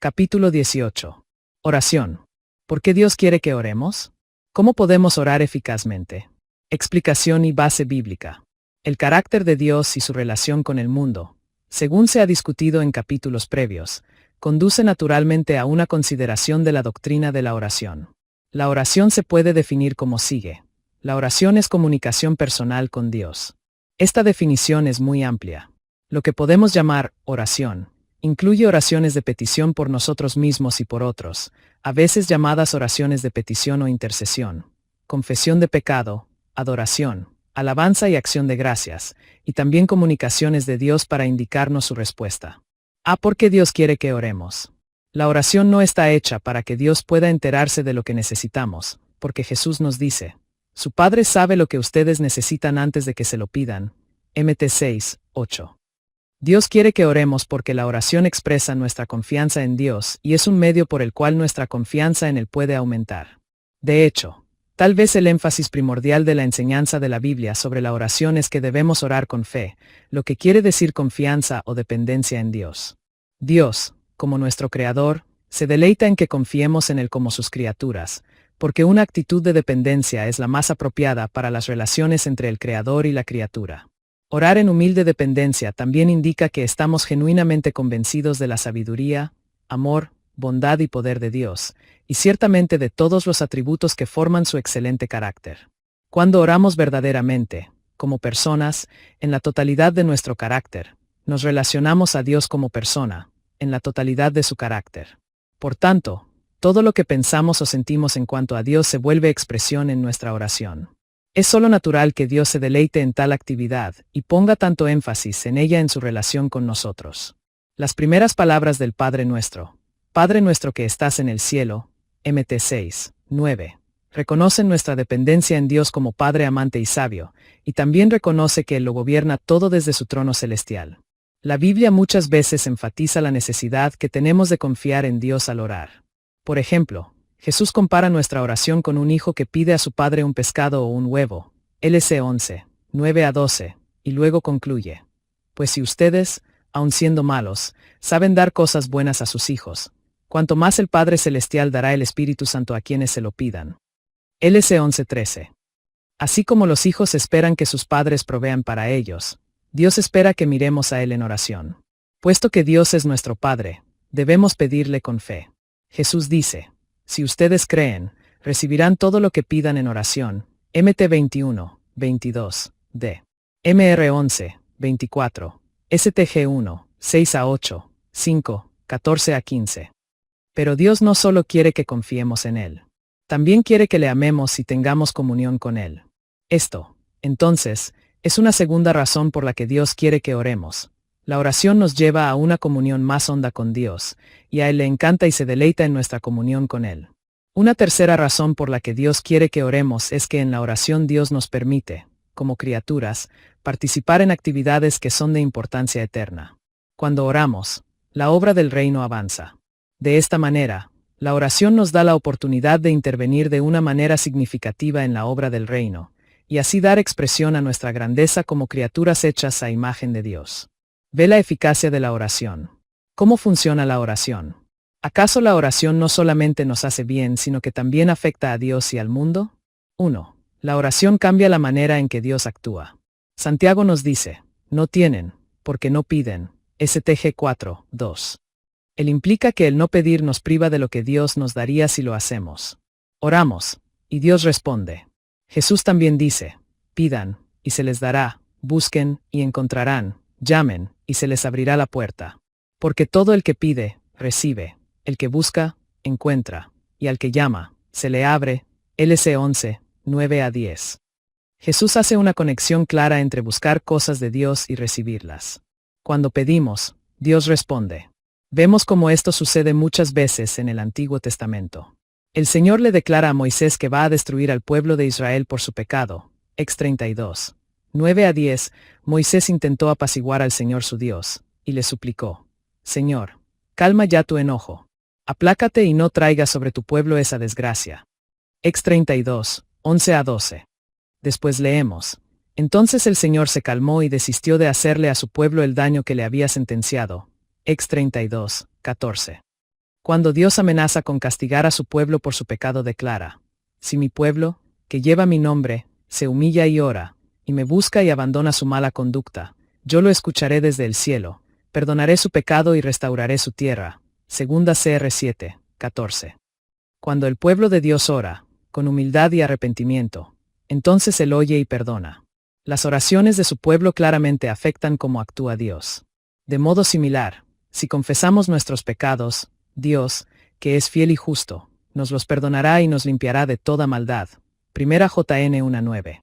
Capítulo 18. Oración. ¿Por qué Dios quiere que oremos? ¿Cómo podemos orar eficazmente? Explicación y base bíblica. El carácter de Dios y su relación con el mundo, según se ha discutido en capítulos previos, conduce naturalmente a una consideración de la doctrina de la oración. La oración se puede definir como sigue. La oración es comunicación personal con Dios. Esta definición es muy amplia. Lo que podemos llamar oración incluye oraciones de petición por nosotros mismos y por otros, a veces llamadas oraciones de petición o intercesión, confesión de pecado, adoración, alabanza y acción de gracias, y también comunicaciones de Dios para indicarnos su respuesta. ¿Por qué Dios quiere que oremos? La oración no está hecha para que Dios pueda enterarse de lo que necesitamos, porque Jesús nos dice, su Padre sabe lo que ustedes necesitan antes de que se lo pidan. Mt 6:8. Dios quiere que oremos porque la oración expresa nuestra confianza en Dios y es un medio por el cual nuestra confianza en Él puede aumentar. De hecho, tal vez el énfasis primordial de la enseñanza de la Biblia sobre la oración es que debemos orar con fe, lo que quiere decir confianza o dependencia en Dios. Dios, como nuestro Creador, se deleita en que confiemos en Él como sus criaturas, porque una actitud de dependencia es la más apropiada para las relaciones entre el Creador y la criatura. Orar en humilde dependencia también indica que estamos genuinamente convencidos de la sabiduría, amor, bondad y poder de Dios, y ciertamente de todos los atributos que forman su excelente carácter. Cuando oramos verdaderamente, como personas, en la totalidad de nuestro carácter, nos relacionamos a Dios como persona, en la totalidad de su carácter. Por tanto, todo lo que pensamos o sentimos en cuanto a Dios se vuelve expresión en nuestra oración. Es solo natural que Dios se deleite en tal actividad y ponga tanto énfasis en ella en su relación con nosotros. Las primeras palabras del Padre nuestro que estás en el cielo, Mt 6:9, reconocen nuestra dependencia en Dios como Padre amante y sabio, y también reconoce que Él lo gobierna todo desde su trono celestial. La Biblia muchas veces enfatiza la necesidad que tenemos de confiar en Dios al orar. Por ejemplo, Jesús compara nuestra oración con un hijo que pide a su padre un pescado o un huevo, LC 11:9-12, y luego concluye, pues si ustedes, aun siendo malos, saben dar cosas buenas a sus hijos, cuanto más el Padre Celestial dará el Espíritu Santo a quienes se lo pidan. LC 11:13. Así como los hijos esperan que sus padres provean para ellos, Dios espera que miremos a Él en oración. Puesto que Dios es nuestro Padre, debemos pedirle con fe. Jesús dice, si ustedes creen, recibirán todo lo que pidan en oración. Mt 21:22, d. Mr 11:24, STG 1:6-8, 5:14-15. Pero Dios no solo quiere que confiemos en Él. También quiere que le amemos y tengamos comunión con Él. Esto, entonces, es una segunda razón por la que Dios quiere que oremos. La oración nos lleva a una comunión más honda con Dios, y a Él le encanta y se deleita en nuestra comunión con Él. Una tercera razón por la que Dios quiere que oremos es que en la oración Dios nos permite, como criaturas, participar en actividades que son de importancia eterna. Cuando oramos, la obra del reino avanza. De esta manera, la oración nos da la oportunidad de intervenir de una manera significativa en la obra del reino, y así dar expresión a nuestra grandeza como criaturas hechas a imagen de Dios. Ve la eficacia de la oración. ¿Cómo funciona la oración? ¿Acaso la oración no solamente nos hace bien, sino que también afecta a Dios y al mundo? 1. La oración cambia la manera en que Dios actúa. Santiago nos dice, no tienen, porque no piden. STG 4:2. Él implica que el no pedir nos priva de lo que Dios nos daría si lo hacemos. Oramos, y Dios responde. Jesús también dice, pidan, y se les dará, busquen, y encontrarán, llamen, y se les abrirá la puerta. Porque todo el que pide, recibe, el que busca, encuentra, y al que llama, se le abre. LC 11:9-10. Jesús hace una conexión clara entre buscar cosas de Dios y recibirlas. Cuando pedimos, Dios responde. Vemos cómo esto sucede muchas veces en el Antiguo Testamento. El Señor le declara a Moisés que va a destruir al pueblo de Israel por su pecado. Ex 32:9-10, Moisés intentó apaciguar al Señor su Dios, y le suplicó, Señor, calma ya tu enojo. Aplácate y no traigas sobre tu pueblo esa desgracia. Ex 32:11-12. Después leemos, entonces el Señor se calmó y desistió de hacerle a su pueblo el daño que le había sentenciado. Ex 32:14. Cuando Dios amenaza con castigar a su pueblo por su pecado, declara: si mi pueblo, que lleva mi nombre, se humilla y ora, y me busca y abandona su mala conducta, yo lo escucharé desde el cielo, perdonaré su pecado y restauraré su tierra. Segunda Cr 7, 14. Cuando el pueblo de Dios ora, con humildad y arrepentimiento, entonces Él oye y perdona. Las oraciones de su pueblo claramente afectan cómo actúa Dios. De modo similar, si confesamos nuestros pecados, Dios, que es fiel y justo, nos los perdonará y nos limpiará de toda maldad. Primera Jn 1:9.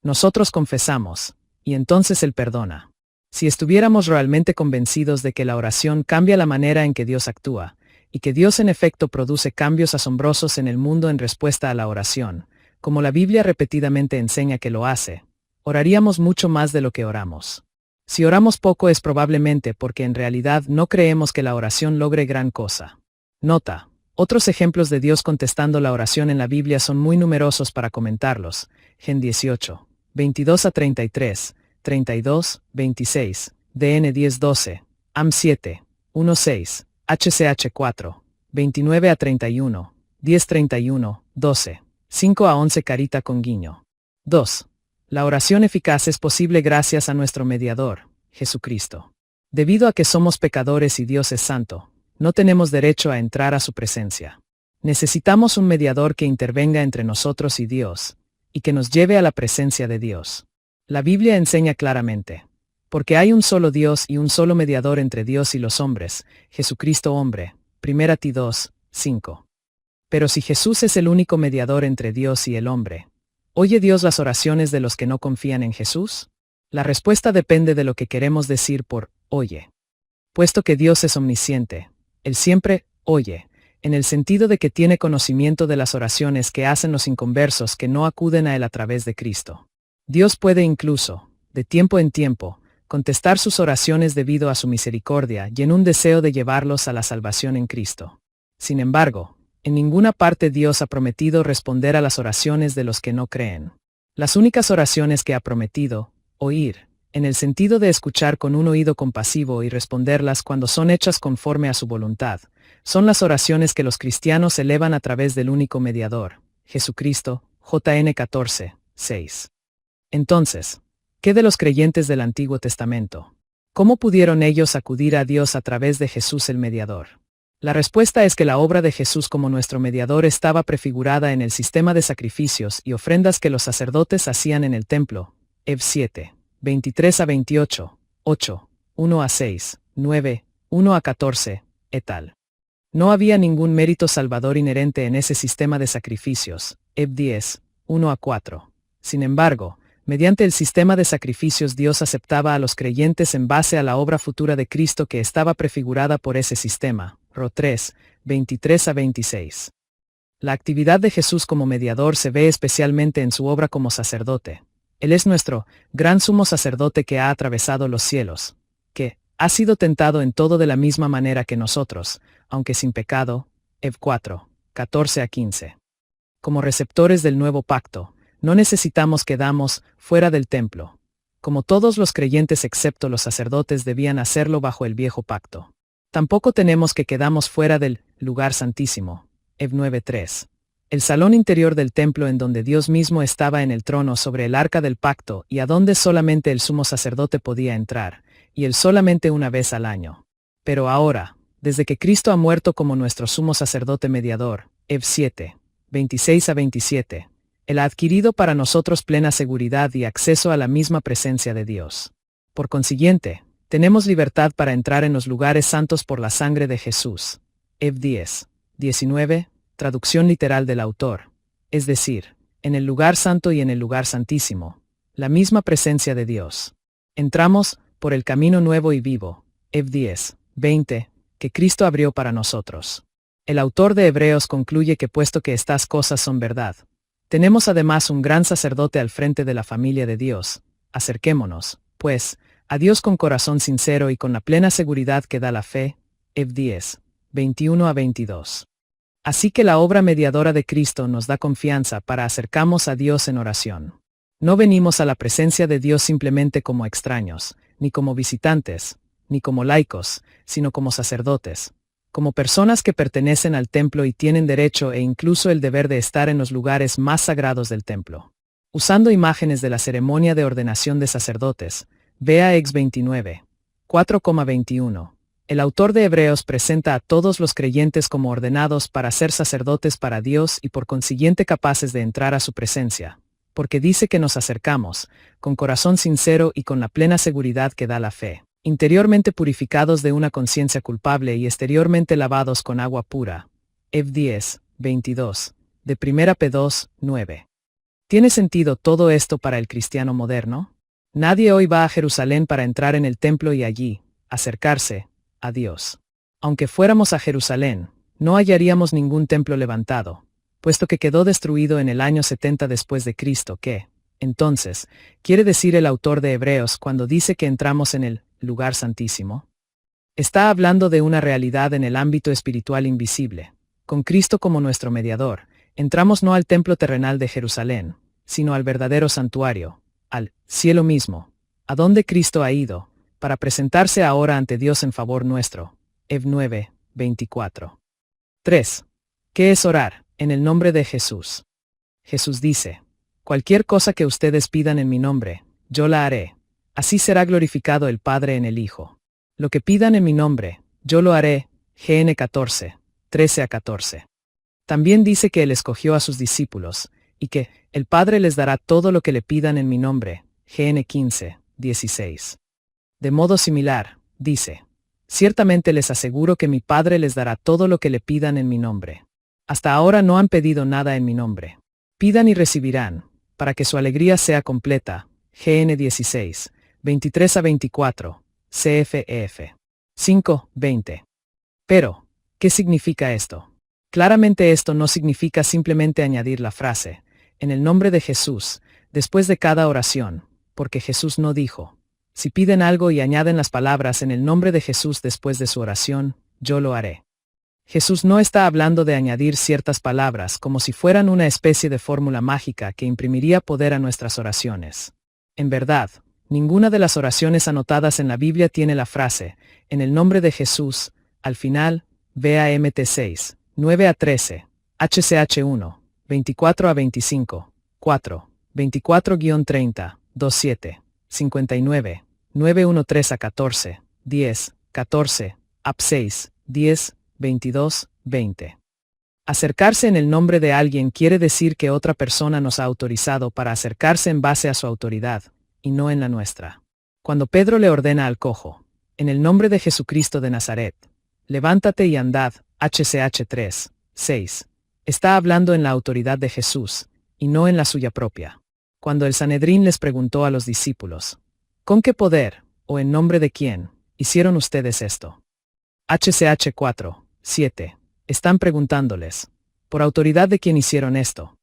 Nosotros confesamos, y entonces Él perdona. Si estuviéramos realmente convencidos de que la oración cambia la manera en que Dios actúa, y que Dios en efecto produce cambios asombrosos en el mundo en respuesta a la oración, como la Biblia repetidamente enseña que lo hace, oraríamos mucho más de lo que oramos. Si oramos poco es probablemente porque en realidad no creemos que la oración logre gran cosa. Nota: otros ejemplos de Dios contestando la oración en la Biblia son muy numerosos para comentarlos. Gen 18, 22-33, 32, 26, DN 10-12, AM 7, 1-6, HCH 4, 29-31, 10-31, 12, 5-11 carita con guiño. 2. La oración eficaz es posible gracias a nuestro mediador, Jesucristo. Debido a que somos pecadores y Dios es santo, no tenemos derecho a entrar a su presencia. Necesitamos un mediador que intervenga entre nosotros y Dios, y que nos lleve a la presencia de Dios. La Biblia enseña claramente: porque hay un solo Dios y un solo mediador entre Dios y los hombres, Jesucristo hombre. 1 Ti 2, 5. Pero si Jesús es el único mediador entre Dios y el hombre, ¿oye Dios las oraciones de los que no confían en Jesús? La respuesta depende de lo que queremos decir por oye. Puesto que Dios es omnisciente, Él siempre oye, en el sentido de que tiene conocimiento de las oraciones que hacen los inconversos que no acuden a Él a través de Cristo. Dios puede incluso, de tiempo en tiempo, contestar sus oraciones debido a su misericordia y en un deseo de llevarlos a la salvación en Cristo. Sin embargo, en ninguna parte Dios ha prometido responder a las oraciones de los que no creen. Las únicas oraciones que ha prometido oír, en el sentido de escuchar con un oído compasivo y responderlas cuando son hechas conforme a su voluntad, son las oraciones que los cristianos elevan a través del único mediador, Jesucristo. Jn 14, 6. Entonces, ¿qué de los creyentes del Antiguo Testamento? ¿Cómo pudieron ellos acudir a Dios a través de Jesús el mediador? La respuesta es que la obra de Jesús como nuestro mediador estaba prefigurada en el sistema de sacrificios y ofrendas que los sacerdotes hacían en el templo. Ev 7, 23-28, 8, 1-6, 9, 1-14, et al. No había ningún mérito salvador inherente en ese sistema de sacrificios. Ev 10, 1-4. Sin embargo, mediante el sistema de sacrificios Dios aceptaba a los creyentes en base a la obra futura de Cristo que estaba prefigurada por ese sistema. Ro 3, 23-26. La actividad de Jesús como mediador se ve especialmente en su obra como sacerdote. Él es nuestro gran sumo sacerdote que ha atravesado los cielos, que ha sido tentado en todo de la misma manera que nosotros, aunque sin pecado. Ev 4, 14-15. Como receptores del nuevo pacto, no necesitamos quedamos fuera del templo, como todos los creyentes excepto los sacerdotes debían hacerlo bajo el viejo pacto. Tampoco tenemos que quedamos fuera del lugar santísimo. Ev 9:3. El salón interior del templo en donde Dios mismo estaba en el trono sobre el arca del pacto y a donde solamente el sumo sacerdote podía entrar, y él solamente una vez al año. Pero ahora, desde que Cristo ha muerto como nuestro sumo sacerdote mediador, Ev 7, 26-27, Él ha adquirido para nosotros plena seguridad y acceso a la misma presencia de Dios. Por consiguiente, tenemos libertad para entrar en los lugares santos por la sangre de Jesús. Ev 10, 19, traducción literal del autor. Es decir, en el lugar santo y en el lugar santísimo, la misma presencia de Dios. Entramos por el camino nuevo y vivo. Ev 10, 20, que Cristo abrió para nosotros. El autor de Hebreos concluye que puesto que estas cosas son verdad, tenemos además un gran sacerdote al frente de la familia de Dios. Acerquémonos, pues, a Dios con corazón sincero y con la plena seguridad que da la fe. Ev 10, 21-22. Así que la obra mediadora de Cristo nos da confianza para acercarnos a Dios en oración. No venimos a la presencia de Dios simplemente como extraños, ni como visitantes, ni como laicos, sino como sacerdotes. como personas que pertenecen al templo y tienen derecho e incluso el deber de estar en los lugares más sagrados del templo. Usando imágenes de la ceremonia de ordenación de sacerdotes, vea Ex 29, 4,21. El autor de Hebreos presenta a todos los creyentes como ordenados para ser sacerdotes para Dios y por consiguiente capaces de entrar a su presencia, porque dice que nos acercamos, con corazón sincero y con la plena seguridad que da la fe, interiormente purificados de una conciencia culpable y exteriormente lavados con agua pura. Ev 10, 22, de 1 P 2, 9. ¿Tiene sentido todo esto para el cristiano moderno? Nadie hoy va a Jerusalén para entrar en el templo y allí, acercarse a Dios. Aunque fuéramos a Jerusalén, no hallaríamos ningún templo levantado, puesto que quedó destruido en el año 70 después de Cristo, que, entonces, quiere decir el autor de Hebreos cuando dice que entramos en el lugar santísimo. Está hablando de una realidad en el ámbito espiritual invisible. Con Cristo como nuestro mediador, entramos no al templo terrenal de Jerusalén, sino al verdadero santuario, al cielo mismo, a donde Cristo ha ido, para presentarse ahora ante Dios en favor nuestro. Ev 9, 24. 3. ¿Qué es orar? En el nombre de Jesús. Jesús dice, cualquier cosa que ustedes pidan en mi nombre, yo la haré. Así será glorificado el Padre en el Hijo. Lo que pidan en mi nombre, yo lo haré. GN 14, 13-14. También dice que Él escogió a sus discípulos, y que el Padre les dará todo lo que le pidan en mi nombre. GN 15, 16. De modo similar, dice, ciertamente les aseguro que mi Padre les dará todo lo que le pidan en mi nombre. Hasta ahora no han pedido nada en mi nombre. Pidan y recibirán, para que su alegría sea completa. GN 16, 23-24, CFEF. 5, 20. Pero, ¿qué significa esto? Claramente esto no significa simplemente añadir la frase, en el nombre de Jesús, después de cada oración, porque Jesús no dijo, si piden algo y añaden las palabras en el nombre de Jesús después de su oración, yo lo haré. Jesús no está hablando de añadir ciertas palabras como si fueran una especie de fórmula mágica que imprimiría poder a nuestras oraciones. En verdad, ninguna de las oraciones anotadas en la Biblia tiene la frase, en el nombre de Jesús, al final, vea MT 6, 9-13, HCH 1, 24-25, 4, 24-30, 27, 59, 913-14, 10, 14, AP 6, 10, 22, 20. Acercarse en el nombre de alguien quiere decir que otra persona nos ha autorizado para acercarse en base a su autoridad, y no en la nuestra. Cuando Pedro le ordena al cojo, en el nombre de Jesucristo de Nazaret, levántate y andad, HCH 3, 6, está hablando en la autoridad de Jesús, y no en la suya propia. Cuando el Sanedrín les preguntó a los discípulos, ¿con qué poder, o en nombre de quién, hicieron ustedes esto? HCH 4, 7. Están preguntándoles, ¿por autoridad de quién hicieron esto?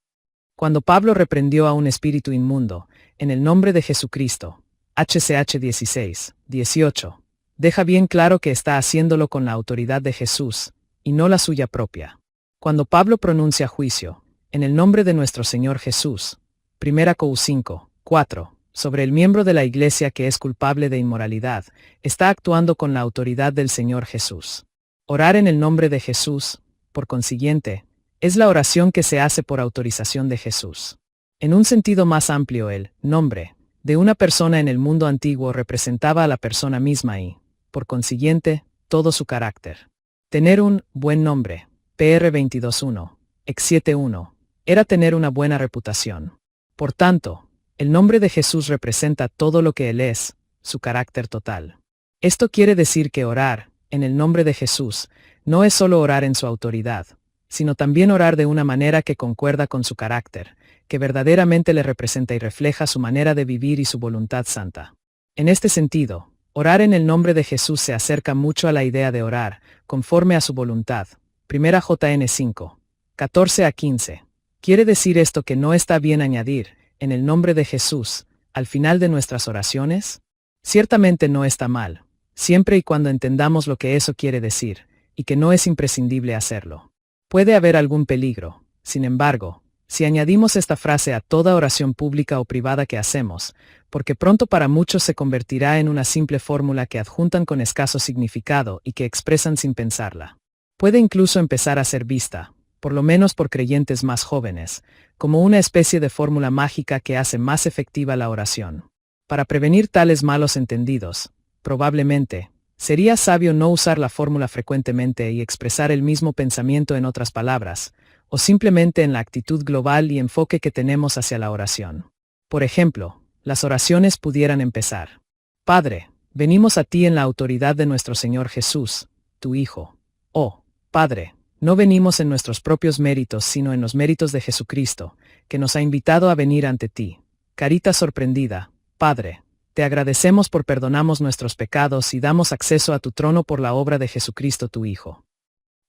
Cuando Pablo reprendió a un espíritu inmundo, en el nombre de Jesucristo, HCH 16, 18, deja bien claro que está haciéndolo con la autoridad de Jesús, y no la suya propia. Cuando Pablo pronuncia juicio, en el nombre de nuestro Señor Jesús, 1 Cor 5, 4, sobre el miembro de la iglesia que es culpable de inmoralidad, está actuando con la autoridad del Señor Jesús. Orar en el nombre de Jesús, por consiguiente, es la oración que se hace por autorización de Jesús. En un sentido más amplio, el nombre de una persona en el mundo antiguo representaba a la persona misma y, por consiguiente, todo su carácter. Tener un buen nombre, PR 22.1, Ex 7.1, era tener una buena reputación. Por tanto, el nombre de Jesús representa todo lo que Él es, su carácter total. Esto quiere decir que orar, en el nombre de Jesús, no es solo orar en su autoridad, sino también orar de una manera que concuerda con su carácter, que verdaderamente le representa y refleja su manera de vivir y su voluntad santa. En este sentido, orar en el nombre de Jesús se acerca mucho a la idea de orar, conforme a su voluntad. 1 JN 5, 14-15. Quiere decir esto que no está bien añadir, en el nombre de Jesús, al final de nuestras oraciones? Ciertamente no está mal, siempre y cuando entendamos lo que eso quiere decir, y que no es imprescindible hacerlo. Puede haber algún peligro, sin embargo, si añadimos esta frase a toda oración pública o privada que hacemos, porque pronto para muchos se convertirá en una simple fórmula que adjuntan con escaso significado y que expresan sin pensarla. Puede incluso empezar a ser vista, por lo menos por creyentes más jóvenes, como una especie de fórmula mágica que hace más efectiva la oración. Para prevenir tales malos entendidos, probablemente, sería sabio no usar la fórmula frecuentemente y expresar el mismo pensamiento en otras palabras, o simplemente en la actitud global y enfoque que tenemos hacia la oración. Por ejemplo, las oraciones pudieran empezar: Padre, venimos a ti en la autoridad de nuestro Señor Jesús, tu Hijo. Oh, Padre, no venimos en nuestros propios méritos sino en los méritos de Jesucristo, que nos ha invitado a venir ante ti. Carita sorprendida, Padre, te agradecemos por perdonarnos nuestros pecados y damos acceso a tu trono por la obra de Jesucristo tu Hijo.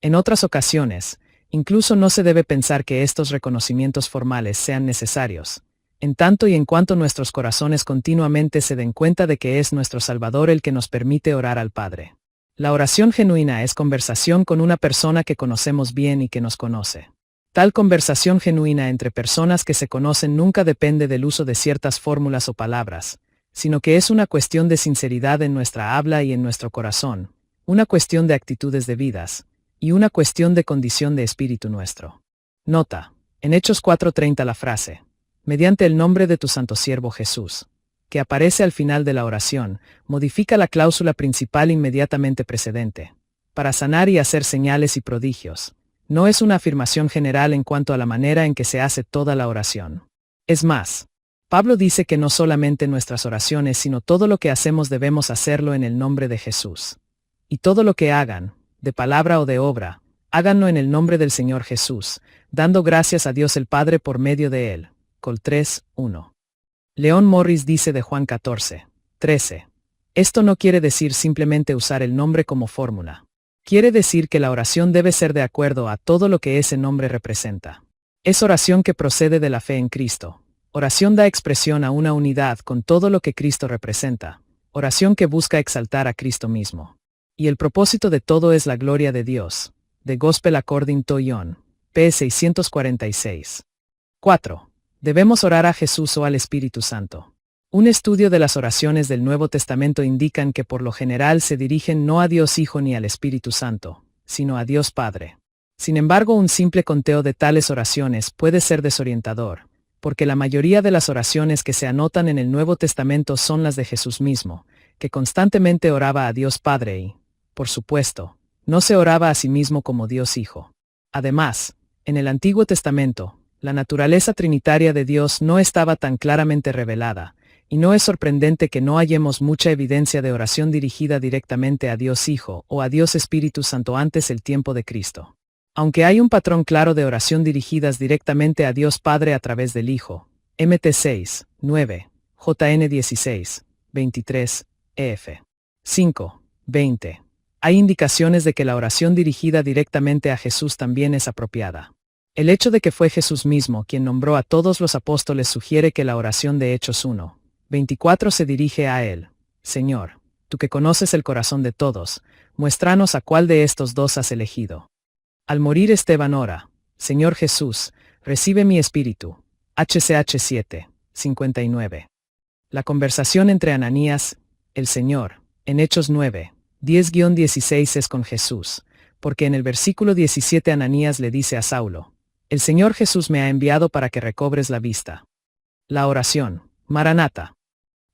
En otras ocasiones, incluso no se debe pensar que estos reconocimientos formales sean necesarios, en tanto y en cuanto nuestros corazones continuamente se den cuenta de que es nuestro Salvador el que nos permite orar al Padre. La oración genuina es conversación con una persona que conocemos bien y que nos conoce. Tal conversación genuina entre personas que se conocen nunca depende del uso de ciertas fórmulas o palabras, sino que es una cuestión de sinceridad en nuestra habla y en nuestro corazón, una cuestión de actitudes debidas, y una cuestión de condición de espíritu nuestro. Nota, en Hechos 4:30 la frase, mediante el nombre de tu santo siervo Jesús, que aparece al final de la oración, modifica la cláusula principal inmediatamente precedente, para sanar y hacer señales y prodigios. No es una afirmación general en cuanto a la manera en que se hace toda la oración. Es más, Pablo dice que no solamente nuestras oraciones sino todo lo que hacemos debemos hacerlo en el nombre de Jesús. Y todo lo que hagan, de palabra o de obra, háganlo en el nombre del Señor Jesús, dando gracias a Dios el Padre por medio de él. Col 3:1. Leon Morris dice de Juan 14:13. Esto no quiere decir simplemente usar el nombre como fórmula. Quiere decir que la oración debe ser de acuerdo a todo lo que ese nombre representa. Es oración que procede de la fe en Cristo. Oración da expresión a una unidad con todo lo que Cristo representa. Oración que busca exaltar a Cristo mismo. Y el propósito de todo es la gloria de Dios. The Gospel According to John. p. 646. 4. Debemos orar a Jesús o al Espíritu Santo. Un estudio de las oraciones del Nuevo Testamento indican que por lo general se dirigen no a Dios Hijo ni al Espíritu Santo, sino a Dios Padre. Sin embargo, un simple conteo de tales oraciones puede ser desorientador, porque la mayoría de las oraciones que se anotan en el Nuevo Testamento son las de Jesús mismo, que constantemente oraba a Dios Padre y, por supuesto, no se oraba a sí mismo como Dios Hijo. Además, en el Antiguo Testamento, la naturaleza trinitaria de Dios no estaba tan claramente revelada, y no es sorprendente que no hallemos mucha evidencia de oración dirigida directamente a Dios Hijo o a Dios Espíritu Santo antes el tiempo de Cristo. Aunque hay un patrón claro de oración dirigidas directamente a Dios Padre a través del Hijo, Mt 6:9, JN 16:23, EF 5:20. Hay indicaciones de que la oración dirigida directamente a Jesús también es apropiada. El hecho de que fue Jesús mismo quien nombró a todos los apóstoles sugiere que la oración de Hechos 1:24 se dirige a él. Señor, tú que conoces el corazón de todos, muéstranos a cuál de estos dos has elegido. Al morir Esteban ora, Señor Jesús, recibe mi espíritu. HCH 7:59. La conversación entre Ananías, el Señor, en Hechos 9:10-16 es con Jesús, porque en el versículo 17 Ananías le dice a Saulo, el Señor Jesús me ha enviado para que recobres la vista. La oración, Maranata.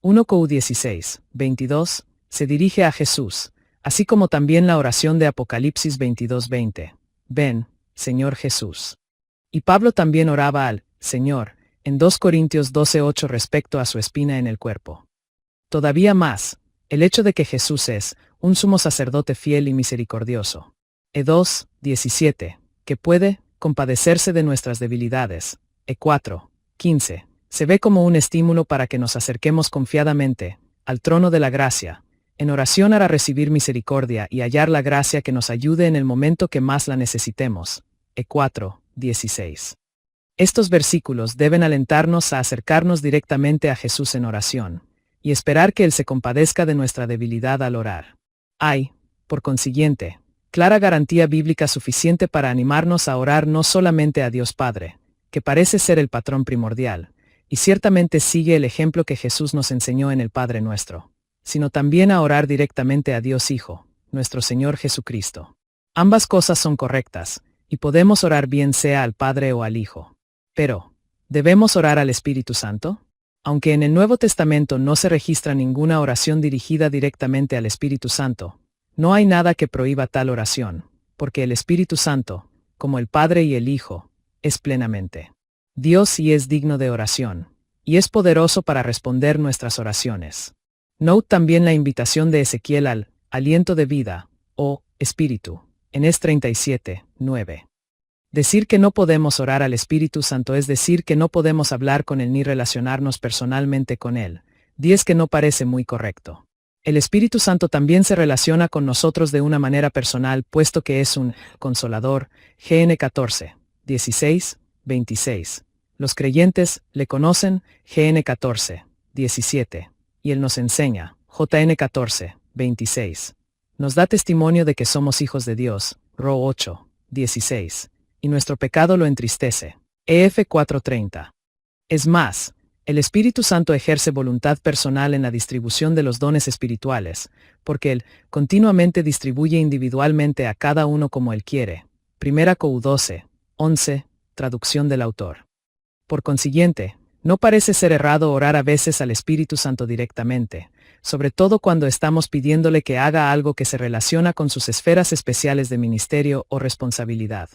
1 Cor 16:22, se dirige a Jesús, así como también la oración de Apocalipsis 22:20. Ven, Señor Jesús. Y Pablo también oraba al Señor, en 2 Corintios 12:8 respecto a su espina en el cuerpo. Todavía más, el hecho de que Jesús es un sumo sacerdote fiel y misericordioso. E2:17, que puede compadecerse de nuestras debilidades. E4:15, se ve como un estímulo para que nos acerquemos confiadamente al trono de la gracia, en oración para recibir misericordia y hallar la gracia que nos ayude en el momento que más la necesitemos. E4:16. Estos versículos deben alentarnos a acercarnos directamente a Jesús en oración, y esperar que Él se compadezca de nuestra debilidad al orar. Hay, por consiguiente, clara garantía bíblica suficiente para animarnos a orar no solamente a Dios Padre, que parece ser el patrón primordial, y ciertamente sigue el ejemplo que Jesús nos enseñó en el Padre Nuestro, sino también a orar directamente a Dios Hijo, nuestro Señor Jesucristo. Ambas cosas son correctas, y podemos orar bien sea al Padre o al Hijo. Pero, ¿debemos orar al Espíritu Santo? Aunque en el Nuevo Testamento no se registra ninguna oración dirigida directamente al Espíritu Santo, no hay nada que prohíba tal oración, porque el Espíritu Santo, como el Padre y el Hijo, es plenamente Dios y es digno de oración, y es poderoso para responder nuestras oraciones. Note también la invitación de Ezequiel al aliento de vida, o Espíritu, en Es 37, 9. Decir que no podemos orar al Espíritu Santo es decir que no podemos hablar con Él ni relacionarnos personalmente con Él, 10 que no parece muy correcto. El Espíritu Santo también se relaciona con nosotros de una manera personal, puesto que es un consolador, GN 14, 16, 26. Los creyentes le conocen, GN 14, 17, y Él nos enseña, JN 14, 26. Nos da testimonio de que somos hijos de Dios, Ro 8, 16. Y nuestro pecado lo entristece. EF 4:30. Es más, el Espíritu Santo ejerce voluntad personal en la distribución de los dones espirituales, porque Él continuamente distribuye individualmente a cada uno como Él quiere. 1 Cor 12, 11, traducción del autor. Por consiguiente, no parece ser errado orar a veces al Espíritu Santo directamente, sobre todo cuando estamos pidiéndole que haga algo que se relaciona con sus esferas especiales de ministerio o responsabilidad.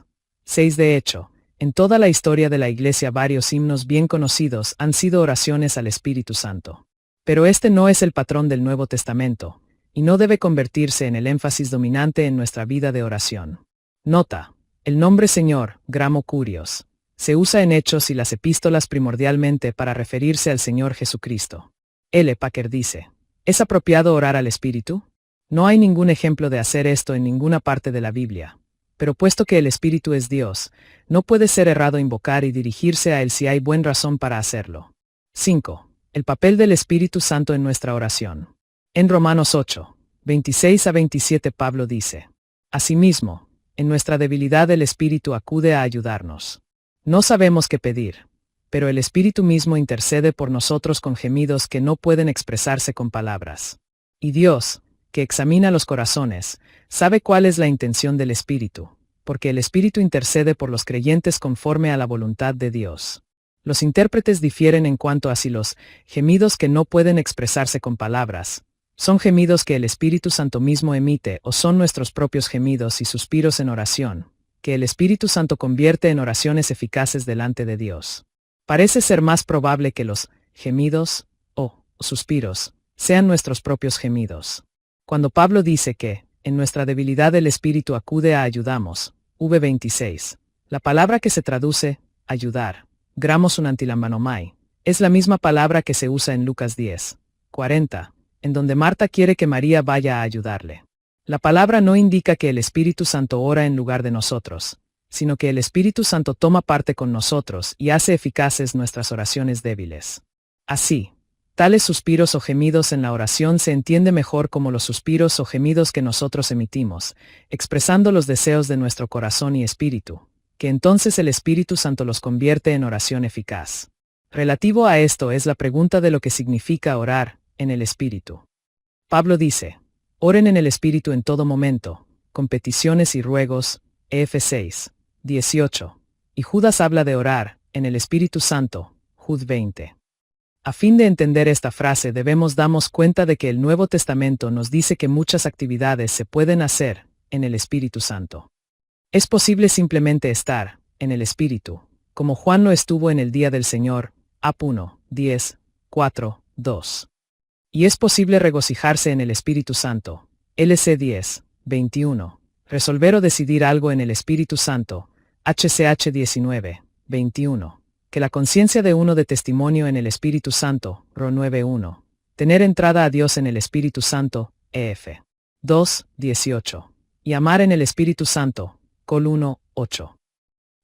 6. De hecho, en toda la historia de la Iglesia varios himnos bien conocidos han sido oraciones al Espíritu Santo. Pero este no es el patrón del Nuevo Testamento, y no debe convertirse en el énfasis dominante en nuestra vida de oración. Nota: el nombre Señor, gramo curios, se usa en Hechos y las epístolas primordialmente para referirse al Señor Jesucristo. L. Packer dice: ¿es apropiado orar al Espíritu? No hay ningún ejemplo de hacer esto en ninguna parte de la Biblia. Pero puesto que el Espíritu es Dios, no puede ser errado invocar y dirigirse a Él si hay buena razón para hacerlo. 5. El papel del Espíritu Santo en nuestra oración. En Romanos 8, 26 a 27 Pablo dice: asimismo, en nuestra debilidad el Espíritu acude a ayudarnos. No sabemos qué pedir, pero el Espíritu mismo intercede por nosotros con gemidos que no pueden expresarse con palabras. Y Dios, que examina los corazones, sabe cuál es la intención del Espíritu, porque el Espíritu intercede por los creyentes conforme a la voluntad de Dios. Los intérpretes difieren en cuanto a si los gemidos que no pueden expresarse con palabras son gemidos que el Espíritu Santo mismo emite o son nuestros propios gemidos y suspiros en oración, que el Espíritu Santo convierte en oraciones eficaces delante de Dios. Parece ser más probable que los gemidos o suspiros sean nuestros propios gemidos. Cuando Pablo dice que, en nuestra debilidad el Espíritu acude a ayudamos, v26, la palabra que se traduce, ayudar, gramos unantilambanomai, es la misma palabra que se usa en Lucas 10, 40, en donde Marta quiere que María vaya a ayudarle. La palabra no indica que el Espíritu Santo ora en lugar de nosotros, sino que el Espíritu Santo toma parte con nosotros y hace eficaces nuestras oraciones débiles. Así, tales suspiros o gemidos en la oración se entiende mejor como los suspiros o gemidos que nosotros emitimos, expresando los deseos de nuestro corazón y espíritu, que entonces el Espíritu Santo los convierte en oración eficaz. Relativo a esto es la pregunta de lo que significa orar en el Espíritu. Pablo dice: oren en el Espíritu en todo momento, con peticiones y ruegos, Ef 6, 18. Y Judas habla de orar en el Espíritu Santo, Jud 20. A fin de entender esta frase debemos darnos cuenta de que el Nuevo Testamento nos dice que muchas actividades se pueden hacer en el Espíritu Santo. Es posible simplemente estar en el Espíritu, como Juan lo estuvo en el día del Señor, Ap 1, 10, 4, 2. Y es posible regocijarse en el Espíritu Santo, LC 10, 21. Resolver o decidir algo en el Espíritu Santo, HCH 19, 21. Que la conciencia de uno de testimonio en el Espíritu Santo, Ro 9.1. Tener entrada a Dios en el Espíritu Santo, EF 2, 18. Y amar en el Espíritu Santo, Col 1, 8.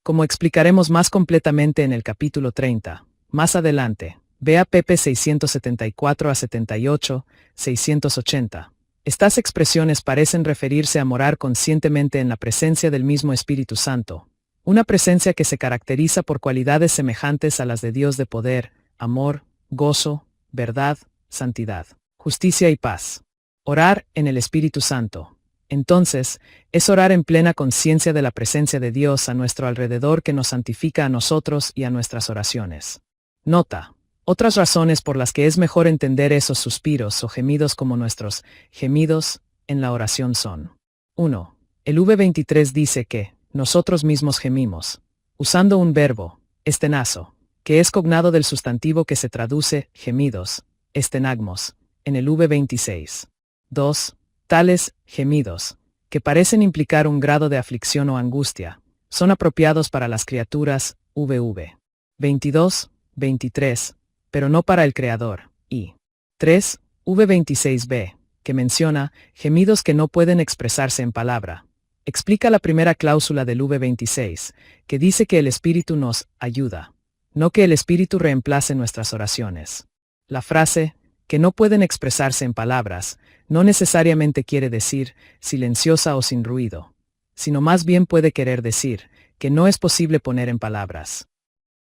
Como explicaremos más completamente en el capítulo 30, más adelante, vea pp 674 a 78, 680. Estas expresiones parecen referirse a morar conscientemente en la presencia del mismo Espíritu Santo, una presencia que se caracteriza por cualidades semejantes a las de Dios de poder, amor, gozo, verdad, santidad, justicia y paz. Orar en el Espíritu Santo. Entonces, es orar en plena conciencia de la presencia de Dios a nuestro alrededor que nos santifica a nosotros y a nuestras oraciones. Nota. Otras razones por las que es mejor entender esos suspiros o gemidos como nuestros gemidos en la oración son: 1. El V23 dice que nosotros mismos gemimos, usando un verbo, estenazo, que es cognado del sustantivo que se traduce gemidos, estenagmos, en el V26. 2. Tales gemidos, que parecen implicar un grado de aflicción o angustia, son apropiados para las criaturas, VV. 22, 23, pero no para el Creador, y 3, V26b, que menciona gemidos que no pueden expresarse en palabra. Explica la primera cláusula del V26, que dice que el Espíritu nos ayuda, no que el Espíritu reemplace nuestras oraciones. La frase, que no pueden expresarse en palabras, no necesariamente quiere decir silenciosa o sin ruido, sino más bien puede querer decir que no es posible poner en palabras.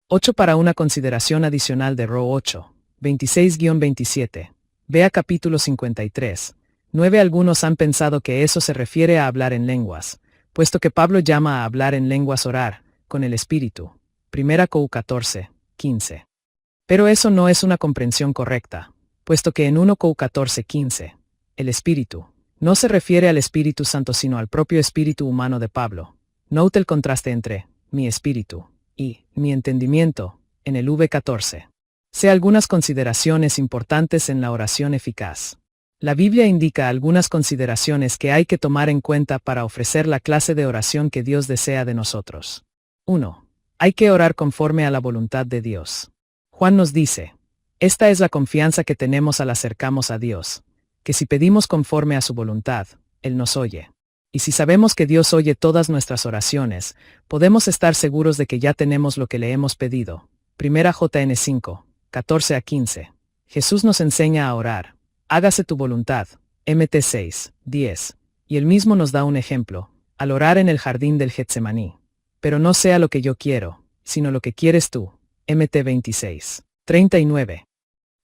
8 para una consideración adicional de Ro 8, 26-27. Vea capítulo 53. 9. Algunos han pensado que eso se refiere a hablar en lenguas, puesto que Pablo llama a hablar en lenguas orar, con el Espíritu. 1 Cor 14, 15. Pero eso no es una comprensión correcta, puesto que en 1 Cor 14, 15, el Espíritu no se refiere al Espíritu Santo sino al propio espíritu humano de Pablo. Note el contraste entre mi espíritu y mi entendimiento en el V14. Sé algunas consideraciones importantes en la oración eficaz. La Biblia indica algunas consideraciones que hay que tomar en cuenta para ofrecer la clase de oración que Dios desea de nosotros. 1. Hay que orar conforme a la voluntad de Dios. Juan nos dice: esta es la confianza que tenemos al acercarnos a Dios, que si pedimos conforme a su voluntad, Él nos oye. Y si sabemos que Dios oye todas nuestras oraciones, podemos estar seguros de que ya tenemos lo que le hemos pedido. 1 Jn 5, 14-15. Jesús nos enseña a orar: hágase tu voluntad, Mt 6, 10. Y Él mismo nos da un ejemplo, al orar en el jardín del Getsemaní. Pero no sea lo que yo quiero, sino lo que quieres tú, Mt 26, 39.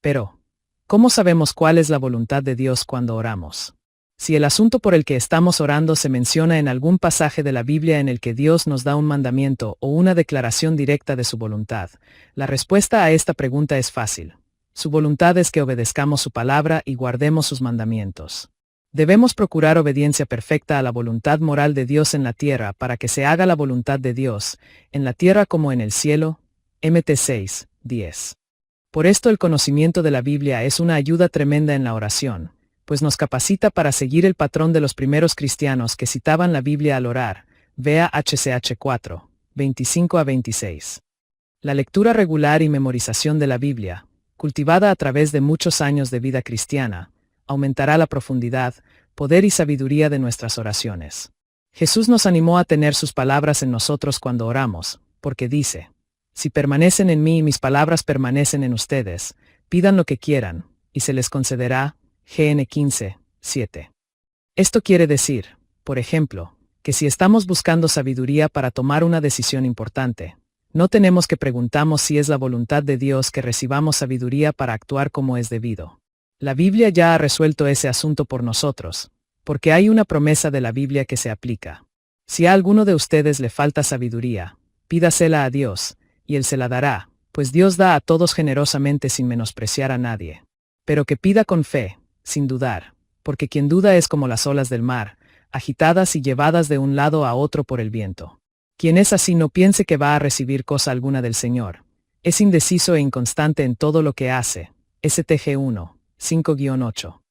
Pero, ¿cómo sabemos cuál es la voluntad de Dios cuando oramos? Si el asunto por el que estamos orando se menciona en algún pasaje de la Biblia en el que Dios nos da un mandamiento o una declaración directa de su voluntad, la respuesta a esta pregunta es fácil. Su voluntad es que obedezcamos su palabra y guardemos sus mandamientos. Debemos procurar obediencia perfecta a la voluntad moral de Dios en la tierra para que se haga la voluntad de Dios, en la tierra como en el cielo. Mt 6, 10. Por esto el conocimiento de la Biblia es una ayuda tremenda en la oración, pues nos capacita para seguir el patrón de los primeros cristianos que citaban la Biblia al orar. Vea HCH 4, 25-26. La lectura regular y memorización de la Biblia, cultivada a través de muchos años de vida cristiana, aumentará la profundidad, poder y sabiduría de nuestras oraciones. Jesús nos animó a tener sus palabras en nosotros cuando oramos, porque dice: si permanecen en mí y mis palabras permanecen en ustedes, pidan lo que quieran, y se les concederá. Gn 15, 7. Esto quiere decir, por ejemplo, que si estamos buscando sabiduría para tomar una decisión importante, no tenemos que preguntarnos si es la voluntad de Dios que recibamos sabiduría para actuar como es debido. La Biblia ya ha resuelto ese asunto por nosotros, porque hay una promesa de la Biblia que se aplica. Si a alguno de ustedes le falta sabiduría, pídasela a Dios, y Él se la dará, pues Dios da a todos generosamente sin menospreciar a nadie. Pero que pida con fe, sin dudar, porque quien duda es como las olas del mar, agitadas y llevadas de un lado a otro por el viento. Quien es así no piense que va a recibir cosa alguna del Señor. Es indeciso e inconstante en todo lo que hace. STG 1, 5-8.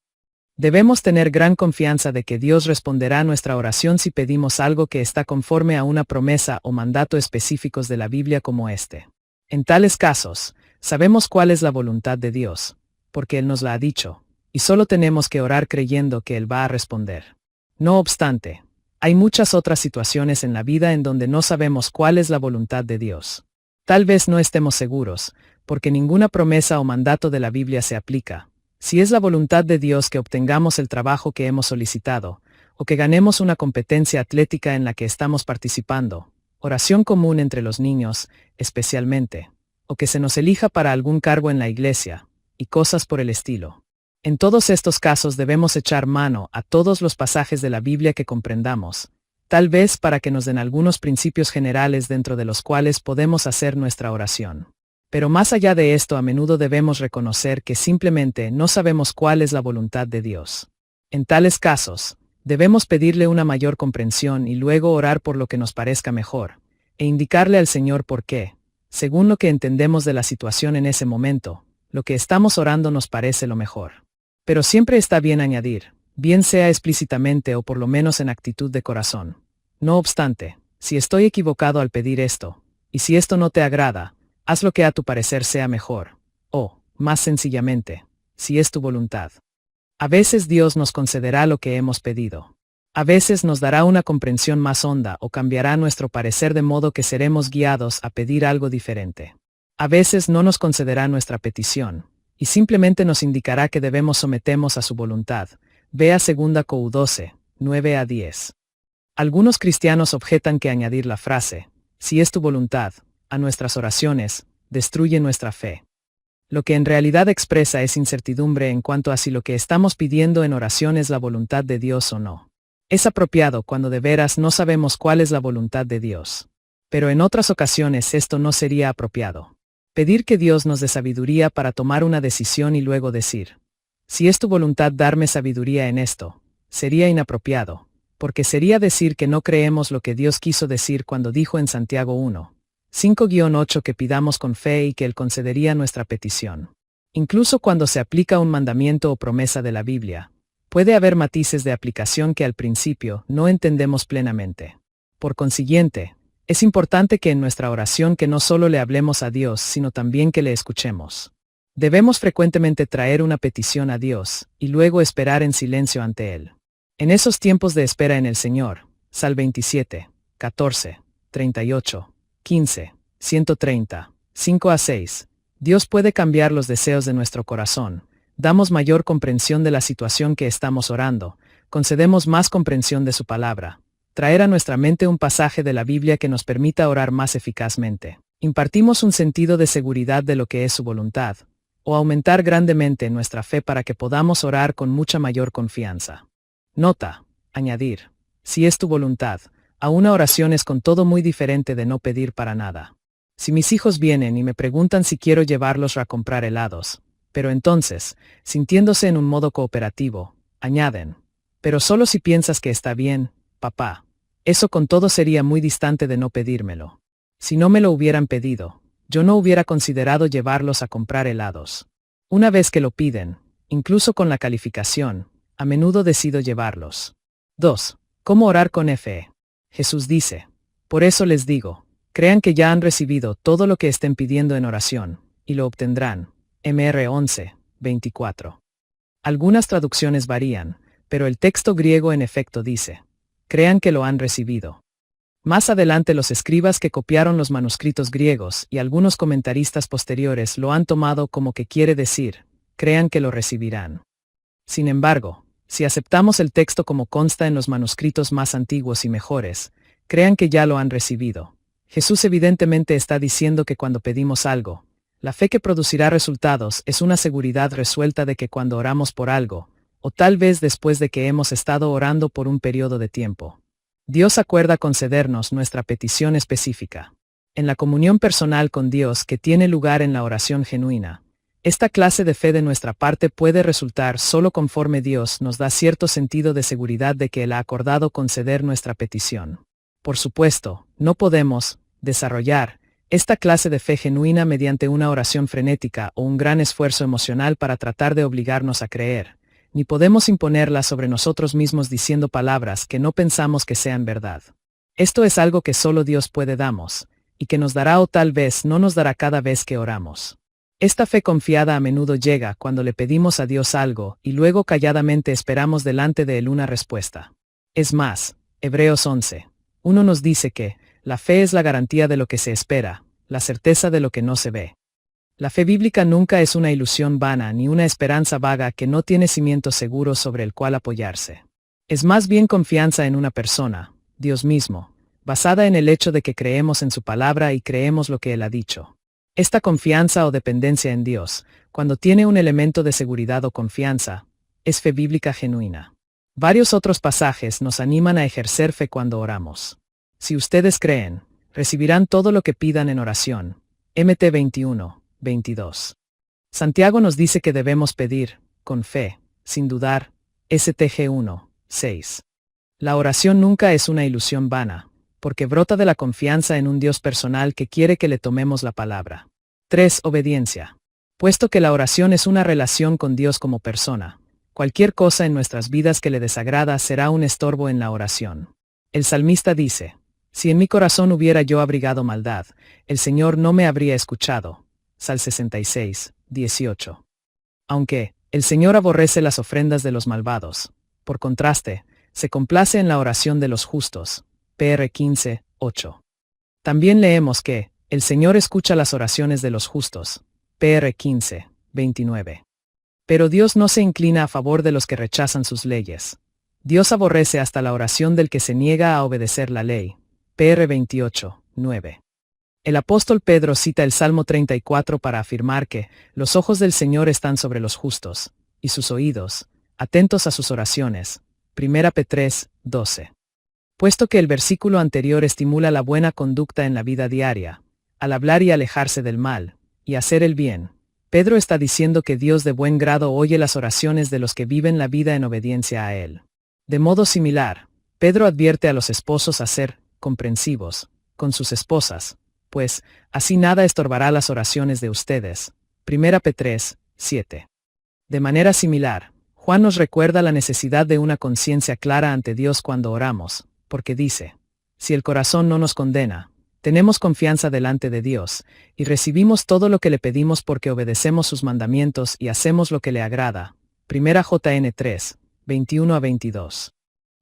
Debemos tener gran confianza de que Dios responderá a nuestra oración si pedimos algo que está conforme a una promesa o mandato específicos de la Biblia como este. En tales casos, sabemos cuál es la voluntad de Dios, porque Él nos la ha dicho, y solo tenemos que orar creyendo que Él va a responder. No obstante, hay muchas otras situaciones en la vida en donde no sabemos cuál es la voluntad de Dios. Tal vez no estemos seguros, porque ninguna promesa o mandato de la Biblia se aplica. Si es la voluntad de Dios que obtengamos el trabajo que hemos solicitado, o que ganemos una competencia atlética en la que estamos participando, oración común entre los niños, especialmente, o que se nos elija para algún cargo en la iglesia, y cosas por el estilo. En todos estos casos debemos echar mano a todos los pasajes de la Biblia que comprendamos, tal vez para que nos den algunos principios generales dentro de los cuales podemos hacer nuestra oración. Pero más allá de esto, a menudo debemos reconocer que simplemente no sabemos cuál es la voluntad de Dios. En tales casos, debemos pedirle una mayor comprensión y luego orar por lo que nos parezca mejor, e indicarle al Señor por qué, según lo que entendemos de la situación en ese momento, lo que estamos orando nos parece lo mejor. Pero siempre está bien añadir, bien sea explícitamente o por lo menos en actitud de corazón. No obstante, si estoy equivocado al pedir esto, y si esto no te agrada, haz lo que a tu parecer sea mejor, o, más sencillamente, si es tu voluntad. A veces Dios nos concederá lo que hemos pedido. A veces nos dará una comprensión más honda o cambiará nuestro parecer de modo que seremos guiados a pedir algo diferente. A veces no nos concederá nuestra petición, y simplemente nos indicará que debemos someternos a su voluntad. Vea 2 Cor 12, 9 a 10. Algunos cristianos objetan que añadir la frase, si es tu voluntad, a nuestras oraciones, destruye nuestra fe. Lo que en realidad expresa es incertidumbre en cuanto a si lo que estamos pidiendo en oración es la voluntad de Dios o no. Es apropiado cuando de veras no sabemos cuál es la voluntad de Dios. Pero en otras ocasiones esto no sería apropiado. Pedir que Dios nos dé sabiduría para tomar una decisión y luego decir, si es tu voluntad darme sabiduría en esto, sería inapropiado, porque sería decir que no creemos lo que Dios quiso decir cuando dijo en Santiago 1, 5-8 que pidamos con fe y que Él concedería nuestra petición. Incluso cuando se aplica un mandamiento o promesa de la Biblia, puede haber matices de aplicación que al principio no entendemos plenamente. Por consiguiente, es importante que en nuestra oración que no solo le hablemos a Dios, sino también que le escuchemos. Debemos frecuentemente traer una petición a Dios, y luego esperar en silencio ante Él. En esos tiempos de espera en el Señor, Sal 27, 14, 38, 15, 130, 5-6, Dios puede cambiar los deseos de nuestro corazón, damos mayor comprensión de la situación que estamos orando, concedemos más comprensión de su palabra, traer a nuestra mente un pasaje de la Biblia que nos permita orar más eficazmente, impartimos un sentido de seguridad de lo que es su voluntad, o aumentar grandemente nuestra fe para que podamos orar con mucha mayor confianza. Nota, añadir, si es tu voluntad, a una oración es con todo muy diferente de no pedir para nada. Si mis hijos vienen y me preguntan si quiero llevarlos a comprar helados, pero entonces, sintiéndose en un modo cooperativo, añaden, pero solo si piensas que está bien, papá. Eso con todo sería muy distante de no pedírmelo. Si no me lo hubieran pedido, yo no hubiera considerado llevarlos a comprar helados. Una vez que lo piden, incluso con la calificación, a menudo decido llevarlos. 2. ¿Cómo orar con fe? Jesús dice, por eso les digo, crean que ya han recibido todo lo que estén pidiendo en oración, y lo obtendrán. Mr 11, 24. Algunas traducciones varían, pero el texto griego en efecto dice, crean que lo han recibido. Más adelante los escribas que copiaron los manuscritos griegos y algunos comentaristas posteriores lo han tomado como que quiere decir, crean que lo recibirán. Sin embargo, si aceptamos el texto como consta en los manuscritos más antiguos y mejores, crean que ya lo han recibido. Jesús evidentemente está diciendo que cuando pedimos algo, la fe que producirá resultados es una seguridad resuelta de que cuando oramos por algo, o tal vez después de que hemos estado orando por un periodo de tiempo, Dios acuerda concedernos nuestra petición específica. En la comunión personal con Dios que tiene lugar en la oración genuina, esta clase de fe de nuestra parte puede resultar solo conforme Dios nos da cierto sentido de seguridad de que Él ha acordado conceder nuestra petición. Por supuesto, no podemos desarrollar esta clase de fe genuina mediante una oración frenética o un gran esfuerzo emocional para tratar de obligarnos a creer, ni podemos imponerla sobre nosotros mismos diciendo palabras que no pensamos que sean verdad. Esto es algo que solo Dios puede darnos, y que nos dará o tal vez no nos dará cada vez que oramos. Esta fe confiada a menudo llega cuando le pedimos a Dios algo y luego calladamente esperamos delante de Él una respuesta. Es más, Hebreos 11, 1 nos dice que, la fe es la garantía de lo que se espera, la certeza de lo que no se ve. La fe bíblica nunca es una ilusión vana ni una esperanza vaga que no tiene cimiento seguro sobre el cual apoyarse. Es más bien confianza en una persona, Dios mismo, basada en el hecho de que creemos en su palabra y creemos lo que Él ha dicho. Esta confianza o dependencia en Dios, cuando tiene un elemento de seguridad o confianza, es fe bíblica genuina. Varios otros pasajes nos animan a ejercer fe cuando oramos. Si ustedes creen, recibirán todo lo que pidan en oración. Mt 21, 22. Santiago nos dice que debemos pedir, con fe, sin dudar. Stg 1, 6. La oración nunca es una ilusión vana, porque brota de la confianza en un Dios personal que quiere que le tomemos la palabra. 3. Obediencia. Puesto que la oración es una relación con Dios como persona, cualquier cosa en nuestras vidas que le desagrada será un estorbo en la oración. El salmista dice, si en mi corazón hubiera yo abrigado maldad, el Señor no me habría escuchado. Sal 66, 18. Aunque el Señor aborrece las ofrendas de los malvados, por contraste, se complace en la oración de los justos. PR 15, 8. También leemos que, el Señor escucha las oraciones de los justos. PR 15, 29. Pero Dios no se inclina a favor de los que rechazan sus leyes. Dios aborrece hasta la oración del que se niega a obedecer la ley. PR 28, 9. El apóstol Pedro cita el Salmo 34 para afirmar que los ojos del Señor están sobre los justos, y sus oídos, atentos a sus oraciones. 1 P 3, 12. Puesto que el versículo anterior estimula la buena conducta en la vida diaria, al hablar y alejarse del mal, y hacer el bien, Pedro está diciendo que Dios de buen grado oye las oraciones de los que viven la vida en obediencia a Él. De modo similar, Pedro advierte a los esposos a ser comprensivos con sus esposas, pues así nada estorbará las oraciones de ustedes. 1 P 3, 7. De manera similar, Juan nos recuerda la necesidad de una conciencia clara ante Dios cuando oramos, porque dice, si el corazón no nos condena, tenemos confianza delante de Dios, y recibimos todo lo que le pedimos porque obedecemos sus mandamientos y hacemos lo que le agrada. 1 JN 3, 21 a 22.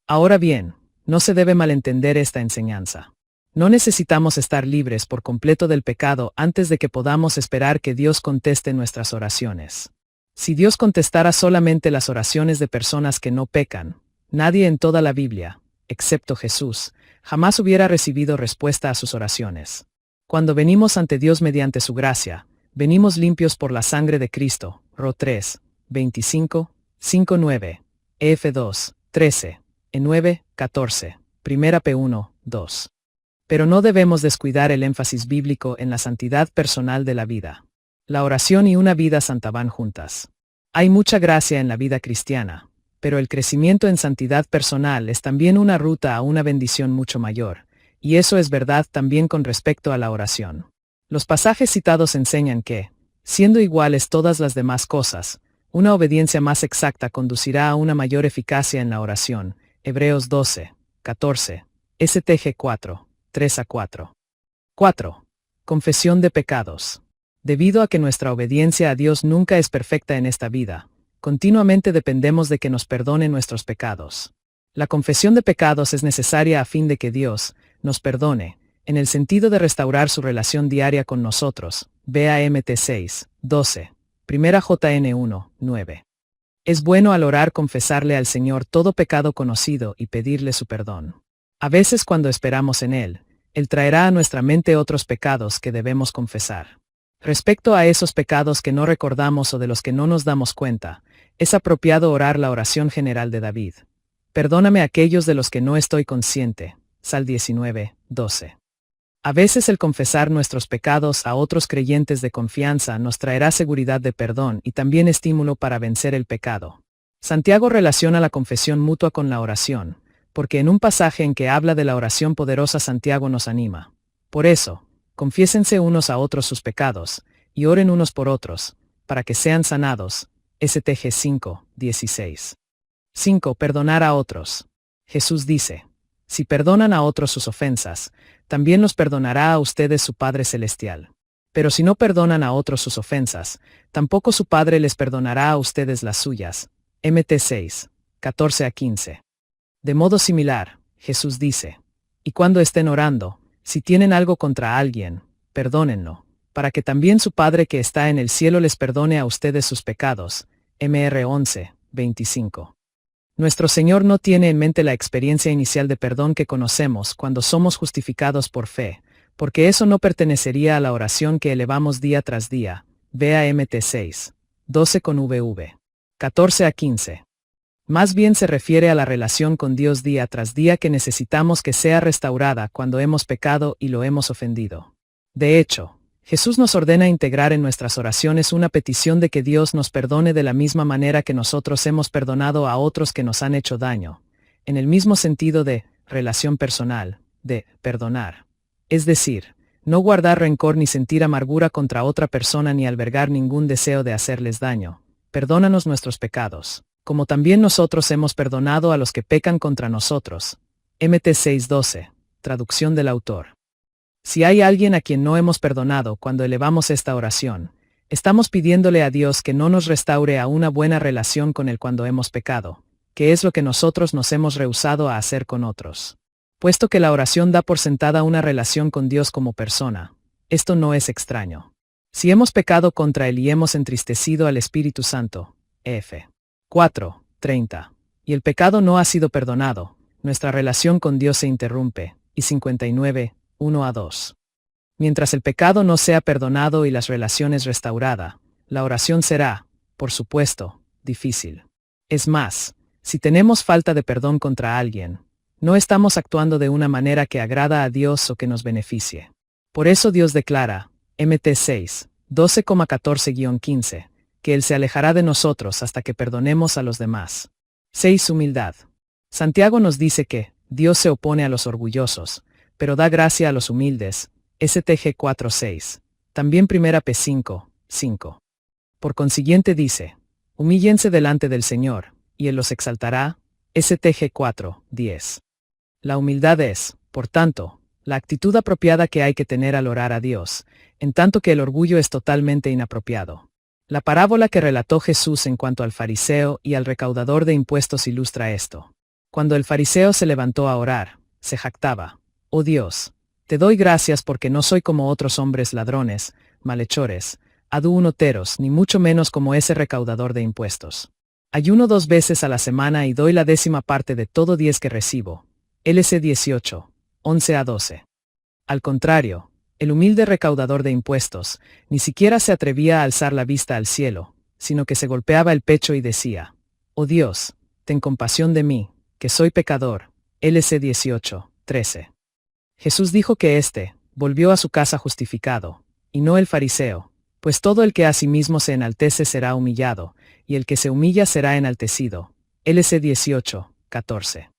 Ahora bien, no se debe malentender esta enseñanza. No necesitamos estar libres por completo del pecado antes de que podamos esperar que Dios conteste nuestras oraciones. Si Dios contestara solamente las oraciones de personas que no pecan, nadie en toda la Biblia, excepto Jesús, jamás hubiera recibido respuesta a sus oraciones. Cuando venimos ante Dios mediante su gracia, venimos limpios por la sangre de Cristo. Ro 3, 25, 5 9, Ef 2, 13, E 9, 14, 1 P 1, 2. Pero no debemos descuidar el énfasis bíblico en la santidad personal de la vida. La oración y una vida santa van juntas. Hay mucha gracia en la vida cristiana, pero el crecimiento en santidad personal es también una ruta a una bendición mucho mayor, y eso es verdad también con respecto a la oración. Los pasajes citados enseñan que, siendo iguales todas las demás cosas, una obediencia más exacta conducirá a una mayor eficacia en la oración. Hebreos 12, 14, STG 4, 3 a 4. 4. Confesión de pecados. Debido a que nuestra obediencia a Dios nunca es perfecta en esta vida, continuamente dependemos de que nos perdone nuestros pecados. La confesión de pecados es necesaria a fin de que Dios nos perdone, en el sentido de restaurar su relación diaria con nosotros. Vea Mt 6, 12. 1 JN 1, 9. Es bueno al orar confesarle al Señor todo pecado conocido y pedirle su perdón. A veces cuando esperamos en Él traerá a nuestra mente otros pecados que debemos confesar. Respecto a esos pecados que no recordamos o de los que no nos damos cuenta, es apropiado orar la oración general de David. Perdóname aquellos de los que no estoy consciente. Sal 19, 12. A veces el confesar nuestros pecados a otros creyentes de confianza nos traerá seguridad de perdón y también estímulo para vencer el pecado. Santiago relaciona la confesión mutua con la oración, porque en un pasaje en que habla de la oración poderosa Santiago nos anima. Por eso, confiésense unos a otros sus pecados, y oren unos por otros, para que sean sanados. STG 5, 16. 5. Perdonar a otros. Jesús dice, si perdonan a otros sus ofensas, también los perdonará a ustedes su Padre Celestial. Pero si no perdonan a otros sus ofensas, tampoco su Padre les perdonará a ustedes las suyas. Mt 6, 14 a 15. De modo similar, Jesús dice, y cuando estén orando, si tienen algo contra alguien, perdónenlo, para que también su Padre que está en el cielo les perdone a ustedes sus pecados. Mr 11, 25. Nuestro Señor no tiene en mente la experiencia inicial de perdón que conocemos cuando somos justificados por fe, porque eso no pertenecería a la oración que elevamos día tras día. Vea Mt 6, 12 con VV. 14 a 15. Más bien se refiere a la relación con Dios día tras día que necesitamos que sea restaurada cuando hemos pecado y lo hemos ofendido. De hecho, Jesús nos ordena integrar en nuestras oraciones una petición de que Dios nos perdone de la misma manera que nosotros hemos perdonado a otros que nos han hecho daño, en el mismo sentido de relación personal, de perdonar. Es decir, no guardar rencor ni sentir amargura contra otra persona ni albergar ningún deseo de hacerles daño. Perdónanos nuestros pecados, como también nosotros hemos perdonado a los que pecan contra nosotros. Mt 6:12, traducción del autor. Si hay alguien a quien no hemos perdonado cuando elevamos esta oración, estamos pidiéndole a Dios que no nos restaure a una buena relación con Él cuando hemos pecado, que es lo que nosotros nos hemos rehusado a hacer con otros. Puesto que la oración da por sentada una relación con Dios como persona, esto no es extraño. Si hemos pecado contra Él y hemos entristecido al Espíritu Santo, F. 4:30, y el pecado no ha sido perdonado, nuestra relación con Dios se interrumpe, y 59, 1 a 2. Mientras el pecado no sea perdonado y las relaciones restaurada, la oración será, por supuesto, difícil. Es más, si tenemos falta de perdón contra alguien, no estamos actuando de una manera que agrada a Dios o que nos beneficie. Por eso Dios declara, Mt 6, 12,14-15, que Él se alejará de nosotros hasta que perdonemos a los demás. 6. Humildad. Santiago nos dice que Dios se opone a los orgullosos, pero da gracia a los humildes. STG 4:6. También 1 P 5:5. Por consiguiente dice, humíllense delante del Señor, y Él los exaltará. STG 4:10. La humildad es, por tanto, la actitud apropiada que hay que tener al orar a Dios, en tanto que el orgullo es totalmente inapropiado. La parábola que relató Jesús en cuanto al fariseo y al recaudador de impuestos ilustra esto. Cuando el fariseo se levantó a orar, se jactaba, «Oh Dios, te doy gracias porque no soy como otros hombres ladrones, malhechores, adúlteros, ni mucho menos como ese recaudador de impuestos. Ayuno 2 veces a la semana y doy la 10ª parte de todo 10 que recibo». LC 18, 11 a 12. Al contrario, el humilde recaudador de impuestos ni siquiera se atrevía a alzar la vista al cielo, sino que se golpeaba el pecho y decía, «Oh Dios, ten compasión de mí, que soy pecador». LC 18, 13. Jesús dijo que éste volvió a su casa justificado, y no el fariseo, pues todo el que a sí mismo se enaltece será humillado, y el que se humilla será enaltecido. LC 18, 14.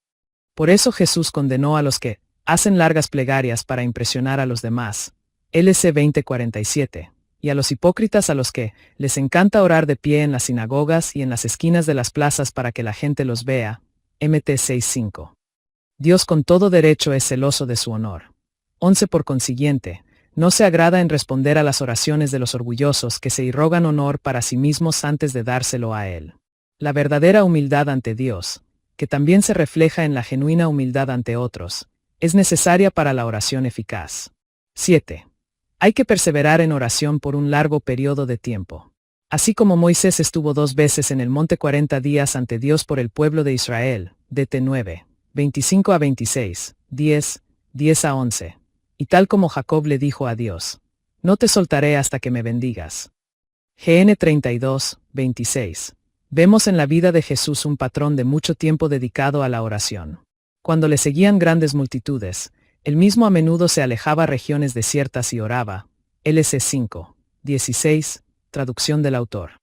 Por eso Jesús condenó a los que hacen largas plegarias para impresionar a los demás. LC 20:47. Y a los hipócritas a los que les encanta orar de pie en las sinagogas y en las esquinas de las plazas para que la gente los vea. Mt 6:5. Dios con todo derecho es celoso de su honor. 11. Por consiguiente, no se agrada en responder a las oraciones de los orgullosos que se irrogan honor para sí mismos antes de dárselo a Él. La verdadera humildad ante Dios, que también se refleja en la genuina humildad ante otros, es necesaria para la oración eficaz. 7. Hay que perseverar en oración por un largo periodo de tiempo. Así como Moisés estuvo 2 veces en el monte 40 días ante Dios por el pueblo de Israel, DT 9, 25 a 26, 10, 10 a 11. Y tal como Jacob le dijo a Dios, no te soltaré hasta que me bendigas. GN 32, 26. Vemos en la vida de Jesús un patrón de mucho tiempo dedicado a la oración. Cuando le seguían grandes multitudes, él mismo a menudo se alejaba a regiones desiertas y oraba. LC 5, 16, traducción del autor.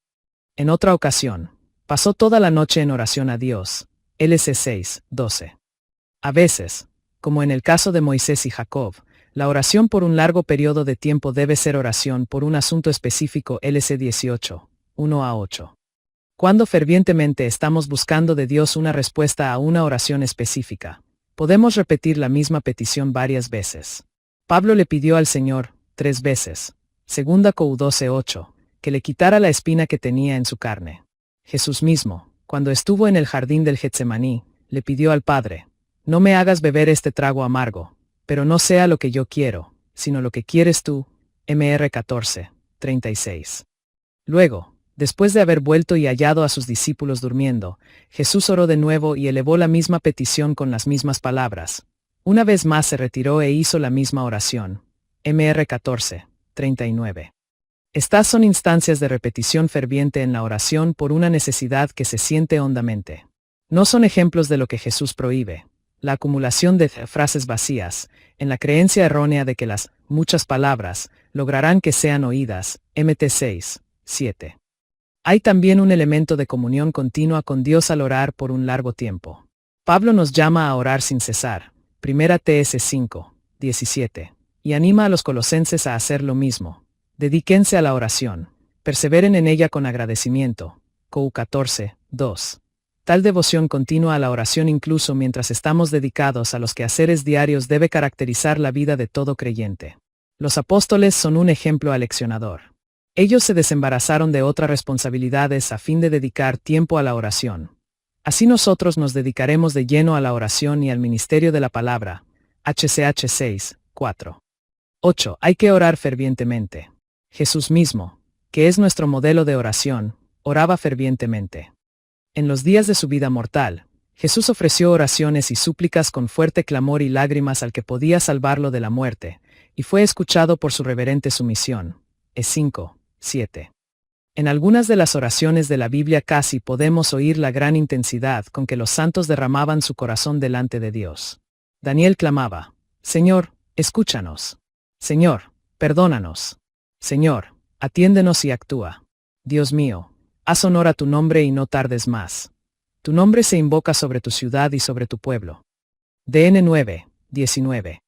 En otra ocasión, pasó toda la noche en oración a Dios. LC 6, 12. A veces, como en el caso de Moisés y Jacob, la oración por un largo periodo de tiempo debe ser oración por un asunto específico. LC 18, 1 a 8. Cuando fervientemente estamos buscando de Dios una respuesta a una oración específica, podemos repetir la misma petición varias veces. Pablo le pidió al Señor, 3 veces, 2 Cor 12:8, que le quitara la espina que tenía en su carne. Jesús mismo, cuando estuvo en el jardín del Getsemaní, le pidió al Padre, no me hagas beber este trago amargo, pero no sea lo que yo quiero, sino lo que quieres tú. Mr 14, 36. Luego, después de haber vuelto y hallado a sus discípulos durmiendo, Jesús oró de nuevo y elevó la misma petición con las mismas palabras. Una vez más se retiró e hizo la misma oración. Mr 14, 39. Estas son instancias de repetición ferviente en la oración por una necesidad que se siente hondamente. No son ejemplos de lo que Jesús prohíbe. La acumulación de frases vacías, en la creencia errónea de que las muchas palabras lograrán que sean oídas. Mt 6, 7. Hay también un elemento de comunión continua con Dios al orar por un largo tiempo. Pablo nos llama a orar sin cesar. 1 TS 5, 17. Y anima a los colosenses a hacer lo mismo. Dedíquense a la oración. Perseveren en ella con agradecimiento. COU 14, 2. Tal devoción continua a la oración incluso mientras estamos dedicados a los quehaceres diarios debe caracterizar la vida de todo creyente. Los apóstoles son un ejemplo aleccionador. Ellos se desembarazaron de otras responsabilidades a fin de dedicar tiempo a la oración. Así nosotros nos dedicaremos de lleno a la oración y al ministerio de la palabra. HCH 6, 4. 8. Hay que orar fervientemente. Jesús mismo, que es nuestro modelo de oración, oraba fervientemente. En los días de su vida mortal, Jesús ofreció oraciones y súplicas con fuerte clamor y lágrimas al que podía salvarlo de la muerte, y fue escuchado por su reverente sumisión. Es 5, 7. En algunas de las oraciones de la Biblia casi podemos oír la gran intensidad con que los santos derramaban su corazón delante de Dios. Daniel clamaba: Señor, escúchanos. Señor, perdónanos. Señor, atiéndenos y actúa. Dios mío, haz honor a tu nombre y no tardes más. Tu nombre se invoca sobre tu ciudad y sobre tu pueblo. DN 9, 19.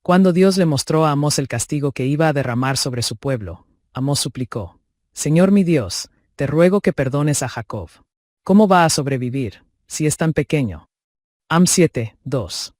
Cuando Dios le mostró a Amós el castigo que iba a derramar sobre su pueblo, Amós suplicó: Señor mi Dios, te ruego que perdones a Jacob. ¿Cómo va a sobrevivir, si es tan pequeño? Am 7, 2.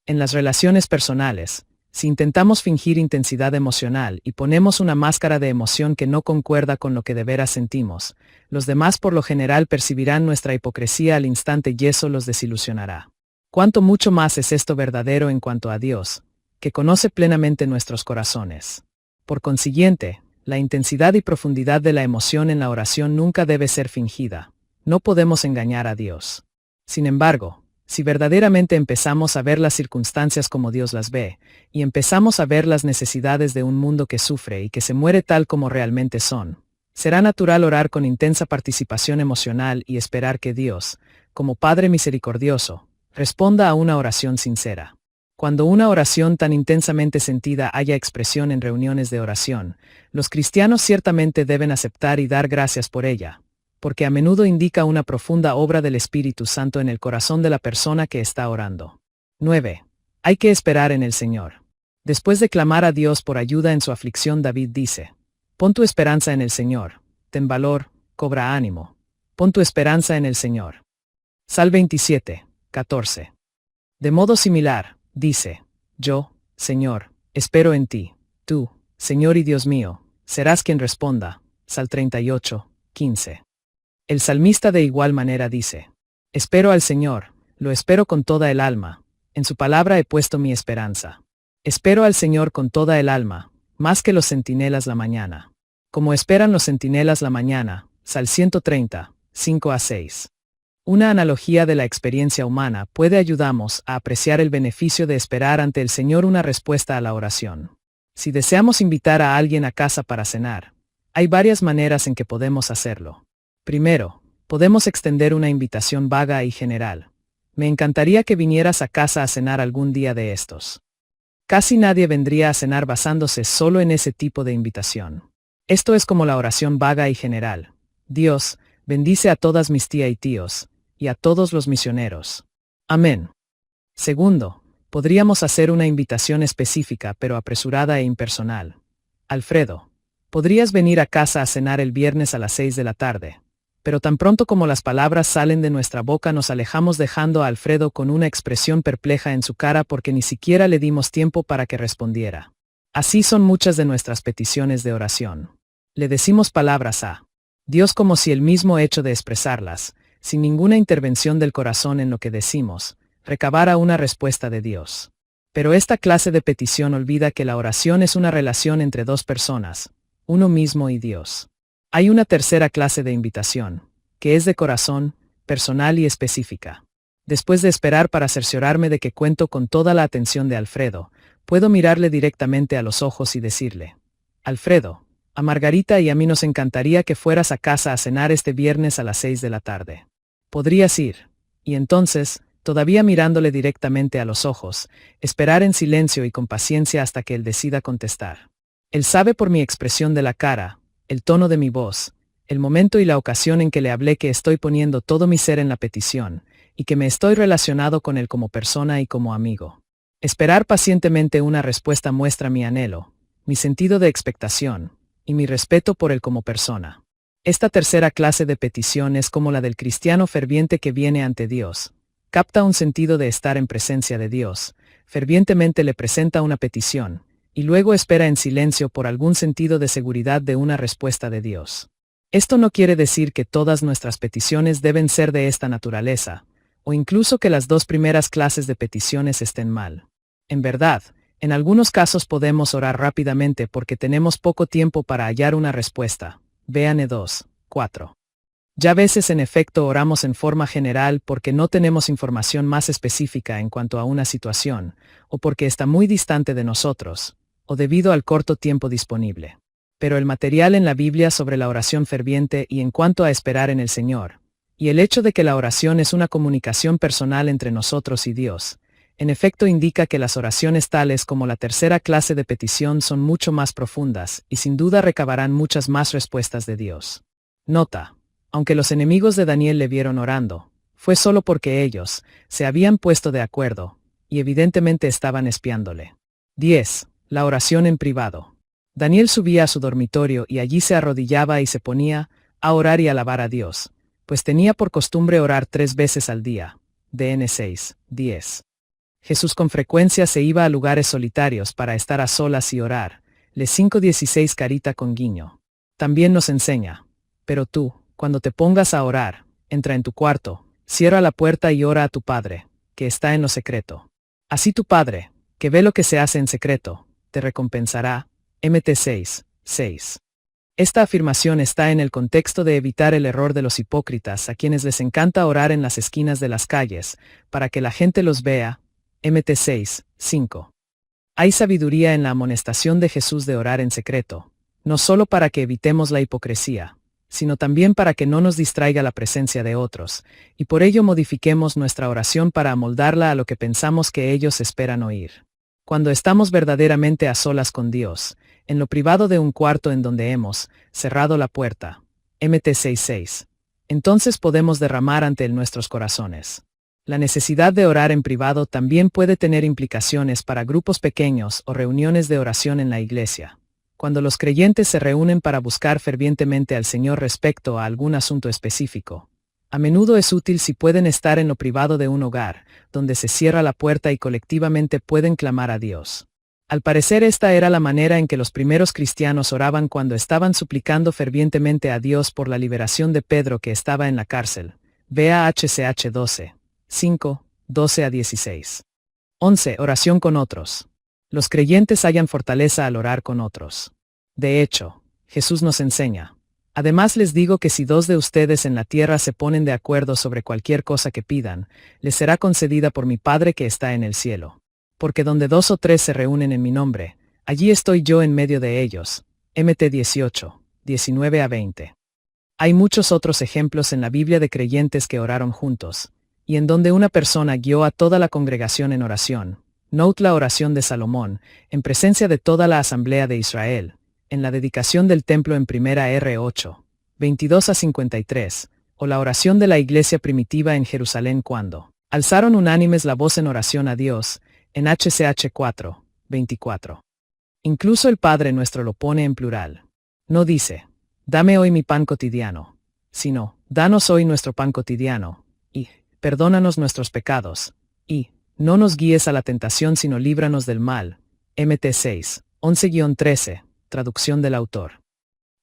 En las relaciones personales, si intentamos fingir intensidad emocional y ponemos una máscara de emoción que no concuerda con lo que de veras sentimos, los demás por lo general percibirán nuestra hipocresía al instante y eso los desilusionará. Cuánto mucho más es esto verdadero en cuanto a Dios, que conoce plenamente nuestros corazones. Por consiguiente, la intensidad y profundidad de la emoción en la oración nunca debe ser fingida. No podemos engañar a Dios. Sin embargo, si verdaderamente empezamos a ver las circunstancias como Dios las ve, y empezamos a ver las necesidades de un mundo que sufre y que se muere tal como realmente son, será natural orar con intensa participación emocional y esperar que Dios, como Padre misericordioso, responda a una oración sincera. Cuando una oración tan intensamente sentida haya expresión en reuniones de oración, los cristianos ciertamente deben aceptar y dar gracias por ella, porque a menudo indica una profunda obra del Espíritu Santo en el corazón de la persona que está orando. 9. Hay que esperar en el Señor. Después de clamar a Dios por ayuda en su aflicción, David dice: Pon tu esperanza en el Señor, ten valor, cobra ánimo. Pon tu esperanza en el Señor. Sal 27, 14. De modo similar, dice: Yo, Señor, espero en ti. Tú, Señor y Dios mío, serás quien responda. Sal 38, 15. El salmista de igual manera dice: Espero al Señor, lo espero con toda el alma, en su palabra he puesto mi esperanza. Espero al Señor con toda el alma, más que los centinelas la mañana. Como esperan los centinelas la mañana. Sal 130, 5 a 6. Una analogía de la experiencia humana puede ayudarnos a apreciar el beneficio de esperar ante el Señor una respuesta a la oración. Si deseamos invitar a alguien a casa para cenar, hay varias maneras en que podemos hacerlo. Primero, podemos extender una invitación vaga y general. Me encantaría que vinieras a casa a cenar algún día de estos. Casi nadie vendría a cenar basándose solo en ese tipo de invitación. Esto es como la oración vaga y general. Dios, bendice a todas mis tías y tíos, y a todos los misioneros. Amén. Segundo, podríamos hacer una invitación específica pero apresurada e impersonal. Alfredo, ¿podrías venir a casa a cenar el viernes a las 6 de la tarde? Pero tan pronto como las palabras salen de nuestra boca nos alejamos dejando a Alfredo con una expresión perpleja en su cara porque ni siquiera le dimos tiempo para que respondiera. Así son muchas de nuestras peticiones de oración. Le decimos palabras a Dios como si el mismo hecho de expresarlas, sin ninguna intervención del corazón en lo que decimos, recabara una respuesta de Dios. Pero esta clase de petición olvida que la oración es una relación entre dos personas, uno mismo y Dios. Hay una tercera clase de invitación, que es de corazón, personal y específica. Después de esperar para cerciorarme de que cuento con toda la atención de Alfredo, puedo mirarle directamente a los ojos y decirle: Alfredo, a Margarita y a mí nos encantaría que fueras a casa a cenar este viernes a las 6 de la tarde. ¿Podrías ir? Y entonces, todavía mirándole directamente a los ojos, esperar en silencio y con paciencia hasta que él decida contestar. Él sabe por mi expresión de la cara, el tono de mi voz, el momento y la ocasión en que le hablé que estoy poniendo todo mi ser en la petición, y que me estoy relacionado con él como persona y como amigo. Esperar pacientemente una respuesta muestra mi anhelo, mi sentido de expectación, y mi respeto por él como persona. Esta tercera clase de petición es como la del cristiano ferviente que viene ante Dios. Capta un sentido de estar en presencia de Dios, fervientemente le presenta una petición, y luego espera en silencio por algún sentido de seguridad de una respuesta de Dios. Esto no quiere decir que todas nuestras peticiones deben ser de esta naturaleza, o incluso que las dos primeras clases de peticiones estén mal. En verdad, en algunos casos podemos orar rápidamente porque tenemos poco tiempo para hallar una respuesta. Vean E2, 4. Ya a veces en efecto oramos en forma general porque no tenemos información más específica en cuanto a una situación, o porque está muy distante de nosotros, o debido al corto tiempo disponible. Pero el material en la Biblia sobre la oración ferviente y en cuanto a esperar en el Señor, y el hecho de que la oración es una comunicación personal entre nosotros y Dios, en efecto indica que las oraciones tales como la tercera clase de petición son mucho más profundas y sin duda recabarán muchas más respuestas de Dios. Nota: aunque los enemigos de Daniel le vieron orando, fue solo porque ellos se habían puesto de acuerdo, y evidentemente estaban espiándole. 10. La oración en privado. Daniel subía a su dormitorio y allí se arrodillaba y se ponía a orar y alabar a Dios, pues tenía por costumbre orar 3 veces al día. DN 6, 10. Jesús con frecuencia se iba a lugares solitarios para estar a solas y orar. Le 5:16 carita con guiño. También nos enseña: pero tú, cuando te pongas a orar, entra en tu cuarto, cierra la puerta y ora a tu Padre, que está en lo secreto. Así tu Padre, que ve lo que se hace en secreto, te recompensará. Mt 6, 6. Esta afirmación está en el contexto de evitar el error de los hipócritas a quienes les encanta orar en las esquinas de las calles, para que la gente los vea. Mt 6, 5. Hay sabiduría en la amonestación de Jesús de orar en secreto, no solo para que evitemos la hipocresía, sino también para que no nos distraiga la presencia de otros, y por ello modifiquemos nuestra oración para amoldarla a lo que pensamos que ellos esperan oír. Cuando estamos verdaderamente a solas con Dios, en lo privado de un cuarto en donde hemos cerrado la puerta, Mt 6:6, entonces podemos derramar ante Él nuestros corazones. La necesidad de orar en privado también puede tener implicaciones para grupos pequeños o reuniones de oración en la iglesia. Cuando los creyentes se reúnen para buscar fervientemente al Señor respecto a algún asunto específico, a menudo es útil si pueden estar en lo privado de un hogar, donde se cierra la puerta y colectivamente pueden clamar a Dios. Al parecer esta era la manera en que los primeros cristianos oraban cuando estaban suplicando fervientemente a Dios por la liberación de Pedro que estaba en la cárcel. Vea HCH 12, 5, 12-16. 11. Oración con otros. Los creyentes hallan fortaleza al orar con otros. De hecho, Jesús nos enseña: además les digo que si 2 de ustedes en la tierra se ponen de acuerdo sobre cualquier cosa que pidan, les será concedida por mi Padre que está en el cielo. Porque donde 2 o 3 se reúnen en mi nombre, allí estoy yo en medio de ellos. Mt 18, 19-20. Hay muchos otros ejemplos en la Biblia de creyentes que oraron juntos, y en donde una persona guió a toda la congregación en oración. Note la oración de Salomón, en presencia de toda la asamblea de Israel, en la dedicación del templo en 1 R 8, 22-53, o la oración de la iglesia primitiva en Jerusalén cuando alzaron unánimes la voz en oración a Dios, en HCH 4, 24. Incluso el Padre Nuestro lo pone en plural. No dice: dame hoy mi pan cotidiano, sino: danos hoy nuestro pan cotidiano, y perdónanos nuestros pecados, y no nos guíes a la tentación sino líbranos del mal. Mt 6, 11-13, traducción del autor.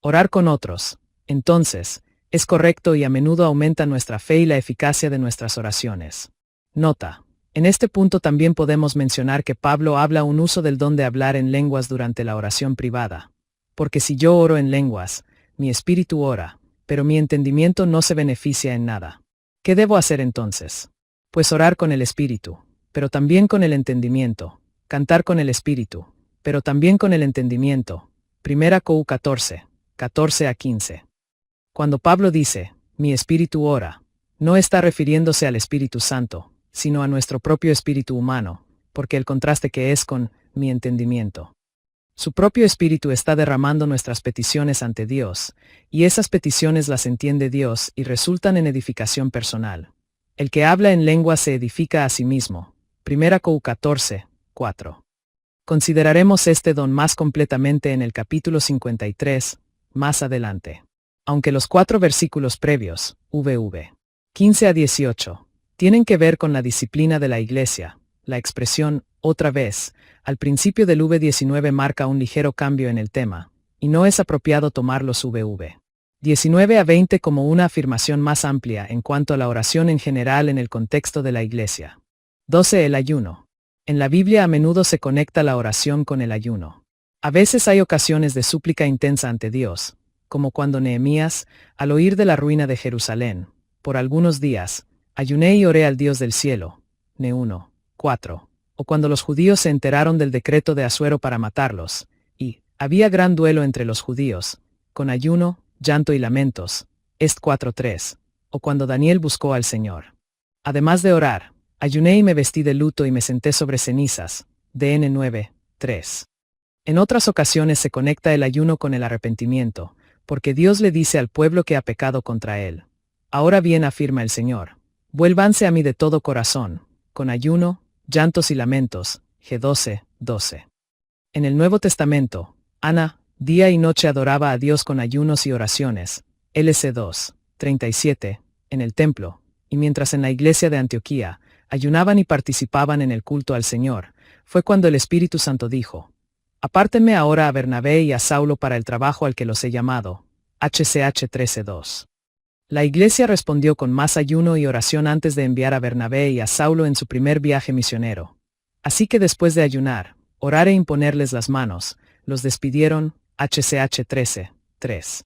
Orar con otros, entonces, es correcto y a menudo aumenta nuestra fe y la eficacia de nuestras oraciones. Nota: en este punto también podemos mencionar que Pablo habla un uso del don de hablar en lenguas durante la oración privada. Porque si yo oro en lenguas, mi espíritu ora, pero mi entendimiento no se beneficia en nada. ¿Qué debo hacer entonces? Pues orar con el espíritu, pero también con el entendimiento. cantar con el espíritu, pero también con el entendimiento. 1 Cor 14, 14-15. Cuando Pablo dice, mi espíritu ora, no está refiriéndose al Espíritu Santo, sino a nuestro propio espíritu humano, porque el contraste que es con mi entendimiento. Su propio espíritu está derramando nuestras peticiones ante Dios, y esas peticiones las entiende Dios y resultan en edificación personal. El que habla en lengua se edifica a sí mismo. 1 Cor 14, 4. Consideraremos este don más completamente en el capítulo 53, más adelante. Aunque los 4 versículos previos, vv. 15-18, tienen que ver con la disciplina de la Iglesia, la expresión, otra vez, al principio del v19 marca un ligero cambio en el tema, y no es apropiado tomar los vv. 19-20 como una afirmación más amplia en cuanto a la oración en general en el contexto de la Iglesia. 12. El ayuno. En la Biblia a menudo se conecta la oración con el ayuno. A veces hay ocasiones de súplica intensa ante Dios, como cuando Nehemías, al oír de la ruina de Jerusalén, por algunos días, ayuné y oré al Dios del cielo. Ne 1, 4. O cuando los judíos se enteraron del decreto de Asuero para matarlos, y había gran duelo entre los judíos, con ayuno, llanto y lamentos. Est 4:3. O cuando Daniel buscó al Señor. Además de orar, ayuné y me vestí de luto y me senté sobre cenizas. DN 9:3. En otras ocasiones se conecta el ayuno con el arrepentimiento, porque Dios le dice al pueblo que ha pecado contra él. Ahora bien, afirma el Señor, vuélvanse a mí de todo corazón, con ayuno, llantos y lamentos. G 12:12. En el Nuevo Testamento, Ana, día y noche adoraba a Dios con ayunos y oraciones. LC 2:37, en el templo, y mientras en la iglesia de Antioquía, ayunaban y participaban en el culto al Señor, fue cuando el Espíritu Santo dijo, apártenme ahora a Bernabé y a Saulo para el trabajo al que los he llamado. HCH 13:2. La iglesia respondió con más ayuno y oración antes de enviar a Bernabé y a Saulo en su primer viaje misionero. Así que después de ayunar, orar e imponerles las manos, los despidieron. HCH 13:3.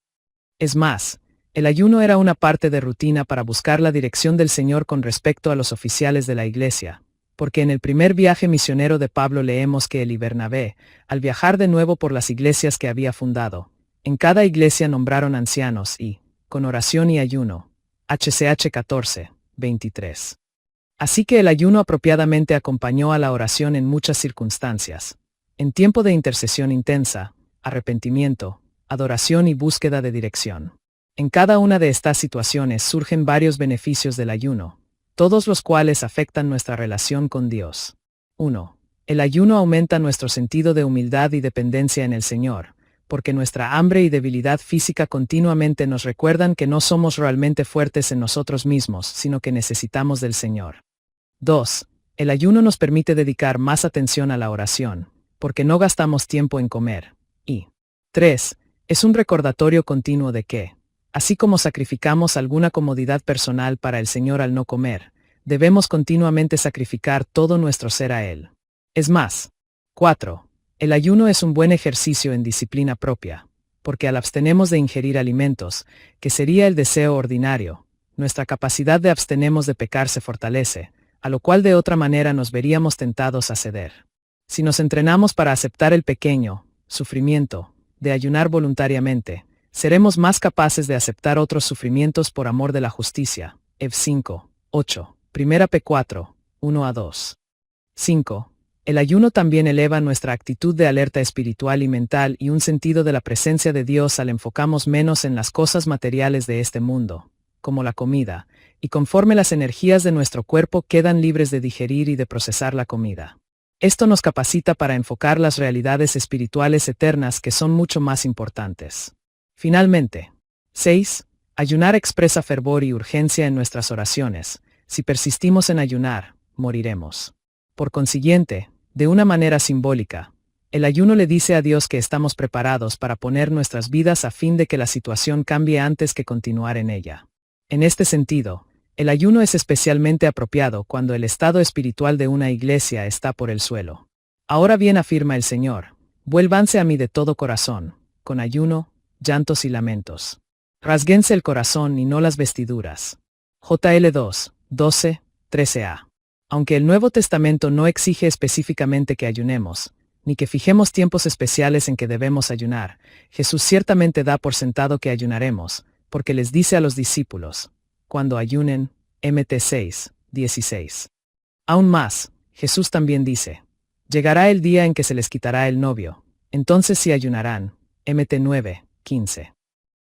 Es más, el ayuno era una parte de rutina para buscar la dirección del Señor con respecto a los oficiales de la iglesia, porque en el primer viaje misionero de Pablo leemos que él y Bernabé, al viajar de nuevo por las iglesias que había fundado, en cada iglesia nombraron ancianos y, con oración y ayuno. HCH 14:23. Así que el ayuno apropiadamente acompañó a la oración en muchas circunstancias. En tiempo de intercesión intensa, arrepentimiento, adoración y búsqueda de dirección. En cada una de estas situaciones surgen varios beneficios del ayuno, todos los cuales afectan nuestra relación con Dios. 1. El ayuno aumenta nuestro sentido de humildad y dependencia en el Señor, porque nuestra hambre y debilidad física continuamente nos recuerdan que no somos realmente fuertes en nosotros mismos, sino que necesitamos del Señor. 2. El ayuno nos permite dedicar más atención a la oración, porque no gastamos tiempo en comer. Y 3. Es un recordatorio continuo de que, así como sacrificamos alguna comodidad personal para el Señor al no comer, debemos continuamente sacrificar todo nuestro ser a Él. Es más. 4. El ayuno es un buen ejercicio en disciplina propia, porque al abstenemos de ingerir alimentos, que sería el deseo ordinario, nuestra capacidad de abstenemos de pecar se fortalece, a lo cual de otra manera nos veríamos tentados a ceder. Si nos entrenamos para aceptar el pequeño sufrimiento de ayunar voluntariamente, seremos más capaces de aceptar otros sufrimientos por amor de la justicia. Ev 5:8, 1 P 4, 1-2. 5. El ayuno también eleva nuestra actitud de alerta espiritual y mental y un sentido de la presencia de Dios al enfocamos menos en las cosas materiales de este mundo, como la comida, y conforme las energías de nuestro cuerpo quedan libres de digerir y de procesar la comida. Esto nos capacita para enfocar las realidades espirituales eternas que son mucho más importantes. Finalmente. 6. Ayunar expresa fervor y urgencia en nuestras oraciones. Si persistimos en ayunar, moriremos. Por consiguiente, de una manera simbólica, el ayuno le dice a Dios que estamos preparados para poner nuestras vidas a fin de que la situación cambie antes que continuar en ella. En este sentido, el ayuno es especialmente apropiado cuando el estado espiritual de una iglesia está por el suelo. Ahora bien, afirma el Señor, vuélvanse a mí de todo corazón, con ayuno, llantos y lamentos. Rasguense el corazón y no las vestiduras. JL 2:12-13a. Aunque el Nuevo Testamento no exige específicamente que ayunemos, ni que fijemos tiempos especiales en que debemos ayunar, Jesús ciertamente da por sentado que ayunaremos, porque les dice a los discípulos, cuando ayunen, Mt 6:16. Aún más, Jesús también dice, llegará el día en que se les quitará el novio, entonces sí ayunarán, Mt 9:15.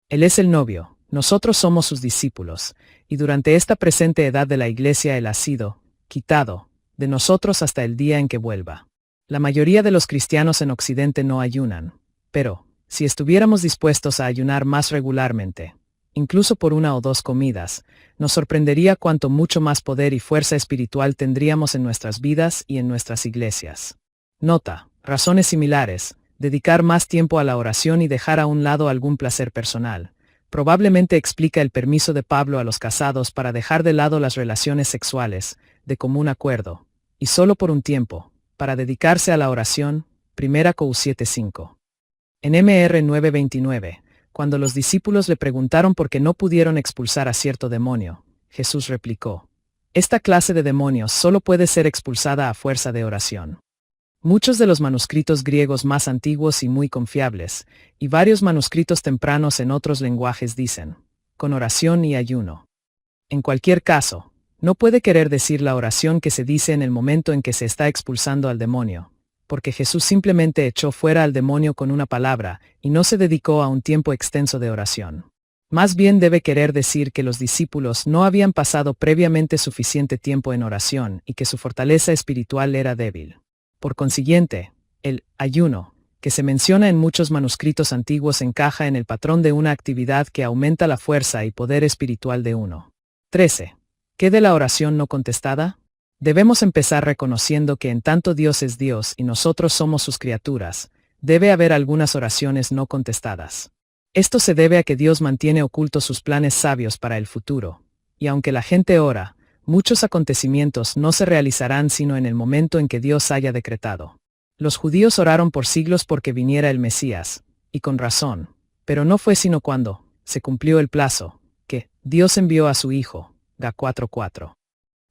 Él es el novio, nosotros somos sus discípulos, y durante esta presente edad de la Iglesia Él ha sido quitado de nosotros hasta el día en que vuelva. La mayoría de los cristianos en Occidente no ayunan, pero, si estuviéramos dispuestos a ayunar más regularmente, incluso por 1 o 2 comidas, nos sorprendería cuánto mucho más poder y fuerza espiritual tendríamos en nuestras vidas y en nuestras iglesias. Nota, razones similares, dedicar más tiempo a la oración y dejar a un lado algún placer personal, probablemente explica el permiso de Pablo a los casados para dejar de lado las relaciones sexuales, de común acuerdo, y solo por un tiempo, para dedicarse a la oración, 1 Cor 7:5. En Mr 9:29, cuando los discípulos le preguntaron por qué no pudieron expulsar a cierto demonio, Jesús replicó, esta clase de demonios solo puede ser expulsada a fuerza de oración. Muchos de los manuscritos griegos más antiguos y muy confiables, y varios manuscritos tempranos en otros lenguajes dicen, con oración y ayuno. En cualquier caso, no puede querer decir la oración que se dice en el momento en que se está expulsando al demonio, porque Jesús simplemente echó fuera al demonio con una palabra y no se dedicó a un tiempo extenso de oración. Más bien debe querer decir que los discípulos no habían pasado previamente suficiente tiempo en oración y que su fortaleza espiritual era débil. Por consiguiente, el ayuno, que se menciona en muchos manuscritos antiguos, encaja en el patrón de una actividad que aumenta la fuerza y poder espiritual de uno. 13. ¿Qué de la oración no contestada? Debemos empezar reconociendo que en tanto Dios es Dios y nosotros somos sus criaturas, debe haber algunas oraciones no contestadas. Esto se debe a que Dios mantiene ocultos sus planes sabios para el futuro, y aunque la gente ora, muchos acontecimientos no se realizarán sino en el momento en que Dios haya decretado. Los judíos oraron por siglos porque viniera el Mesías, y con razón, pero no fue sino cuando se cumplió el plazo, que Dios envió a su Hijo, Ga 4:4.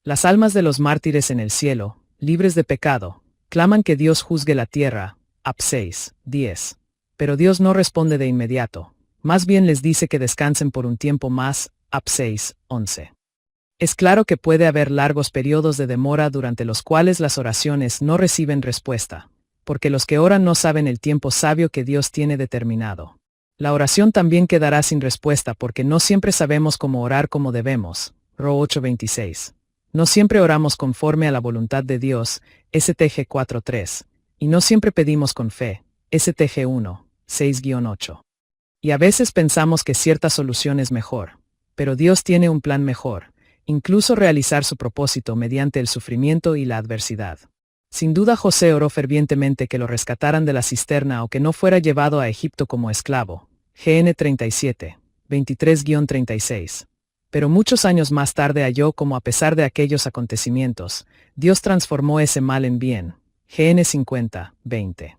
Las almas de los mártires en el cielo, libres de pecado, claman que Dios juzgue la tierra, Ap 6:10. Pero Dios no responde de inmediato, más bien les dice que descansen por un tiempo más, Ap 6:11. Es claro que puede haber largos periodos de demora durante los cuales las oraciones no reciben respuesta, porque los que oran no saben el tiempo sabio que Dios tiene determinado. La oración también quedará sin respuesta porque no siempre sabemos cómo orar como debemos, Ro 8:26. No siempre oramos conforme a la voluntad de Dios, STG 4:3, y no siempre pedimos con fe, STG 1:6-8. Y a veces pensamos que cierta solución es mejor, pero Dios tiene un plan mejor, incluso realizar su propósito mediante el sufrimiento y la adversidad. Sin duda José oró fervientemente que lo rescataran de la cisterna o que no fuera llevado a Egipto como esclavo, GN 37, 23-36. Pero muchos años más tarde halló como a pesar de aquellos acontecimientos, Dios transformó ese mal en bien, GN 50, 20.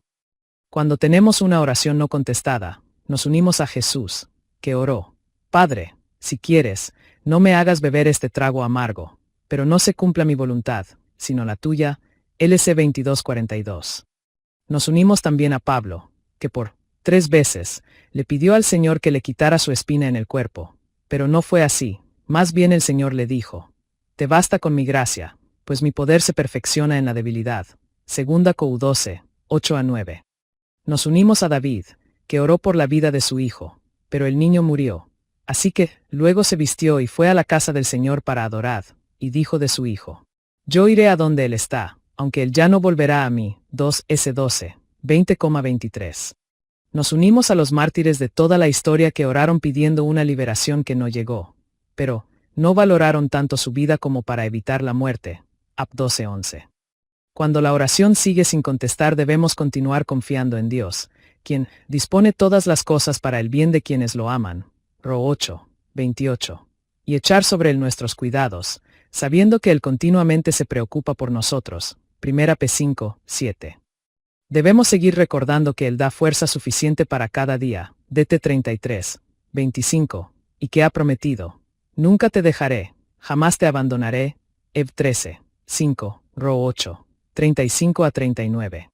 Cuando tenemos una oración no contestada, nos unimos a Jesús, que oró, Padre, si quieres, no me hagas beber este trago amargo, pero no se cumpla mi voluntad, sino la tuya, LC 22:42. Nos unimos también a Pablo, que por 3 veces, le pidió al Señor que le quitara su espina en el cuerpo, pero no fue así, más bien el Señor le dijo, te basta con mi gracia, pues mi poder se perfecciona en la debilidad, 2 Cor 12, 8-9. Nos unimos a David, que oró por la vida de su hijo, pero el niño murió. Así que, luego se vistió y fue a la casa del Señor para adorar, y dijo de su hijo, yo iré a donde él está, aunque él ya no volverá a mí, 2S12, 20,23. Nos unimos a los mártires de toda la historia que oraron pidiendo una liberación que no llegó, pero no valoraron tanto su vida como para evitar la muerte, Ap 12:11. Cuando la oración sigue sin contestar debemos continuar confiando en Dios, quien dispone todas las cosas para el bien de quienes lo aman, Ro 8:28, y echar sobre él nuestros cuidados, sabiendo que él continuamente se preocupa por nosotros, 1 P 5:7. Debemos seguir recordando que él da fuerza suficiente para cada día, DT 33:25, y que ha prometido, nunca te dejaré, jamás te abandonaré, Ev 13, 5, Ro 8, 35 a 39.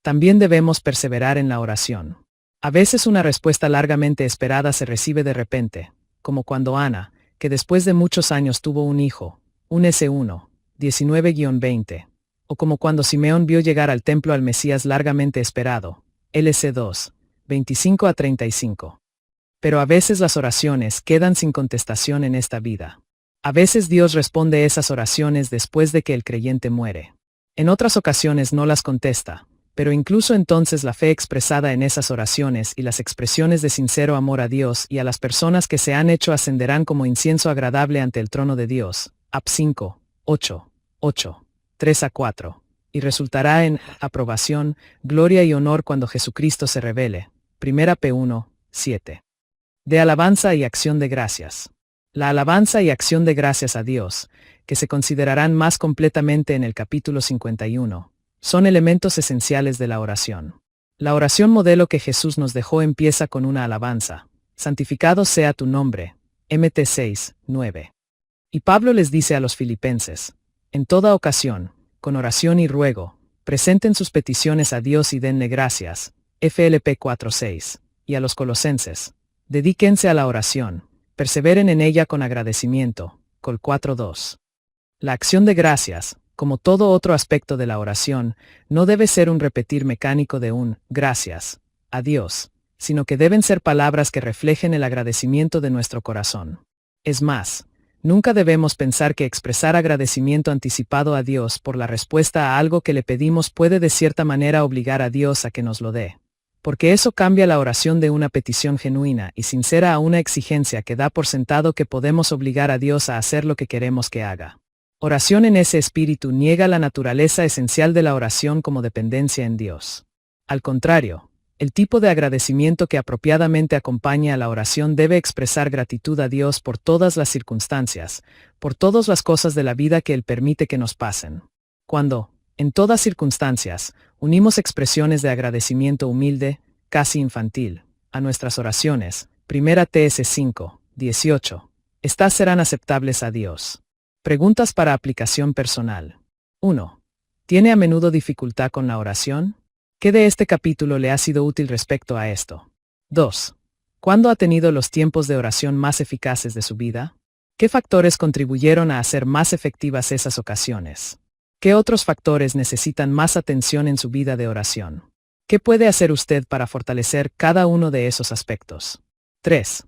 También debemos perseverar en la oración. A veces una respuesta largamente esperada se recibe de repente, como cuando Ana, que después de muchos años tuvo un hijo, un S1, 19-20, o como cuando Simeón vio llegar al templo al Mesías largamente esperado, LC2, 25 a 35. Pero a veces las oraciones quedan sin contestación en esta vida. A veces Dios responde esas oraciones después de que el creyente muere. En otras ocasiones no las contesta, pero incluso entonces la fe expresada en esas oraciones y las expresiones de sincero amor a Dios y a las personas que se han hecho ascenderán como incienso agradable ante el trono de Dios, Ap 5, 8, 8, 3 a 4, y resultará en aprobación, gloria y honor cuando Jesucristo se revele. 1 P1, 7. De alabanza y acción de gracias. La alabanza y acción de gracias a Dios, que se considerarán más completamente en el capítulo 51, son elementos esenciales de la oración. La oración modelo que Jesús nos dejó empieza con una alabanza. Santificado sea tu nombre. Mt 6, 9. Y Pablo les dice a los filipenses, en toda ocasión, con oración y ruego, presenten sus peticiones a Dios y denle gracias. FLP 4, 6. Y a los colosenses, dedíquense a la oración, perseveren en ella con agradecimiento. Col 4, 2. La acción de gracias, como todo otro aspecto de la oración, no debe ser un repetir mecánico de un gracias a Dios, sino que deben ser palabras que reflejen el agradecimiento de nuestro corazón. Es más, nunca debemos pensar que expresar agradecimiento anticipado a Dios por la respuesta a algo que le pedimos puede de cierta manera obligar a Dios a que nos lo dé. Porque eso cambia la oración de una petición genuina y sincera a una exigencia que da por sentado que podemos obligar a Dios a hacer lo que queremos que haga. Oración en ese espíritu niega la naturaleza esencial de la oración como dependencia en Dios. Al contrario, el tipo de agradecimiento que apropiadamente acompaña a la oración debe expresar gratitud a Dios por todas las circunstancias, por todas las cosas de la vida que Él permite que nos pasen. Cuando, en todas circunstancias, unimos expresiones de agradecimiento humilde, casi infantil, a nuestras oraciones, 1 TS 5, 18, estas serán aceptables a Dios. Preguntas para aplicación personal. 1. ¿Tiene a menudo dificultad con la oración? ¿Qué de este capítulo le ha sido útil respecto a esto? 2. ¿Cuándo ha tenido los tiempos de oración más eficaces de su vida? ¿Qué factores contribuyeron a hacer más efectivas esas ocasiones? ¿Qué otros factores necesitan más atención en su vida de oración? ¿Qué puede hacer usted para fortalecer cada uno de esos aspectos? 3.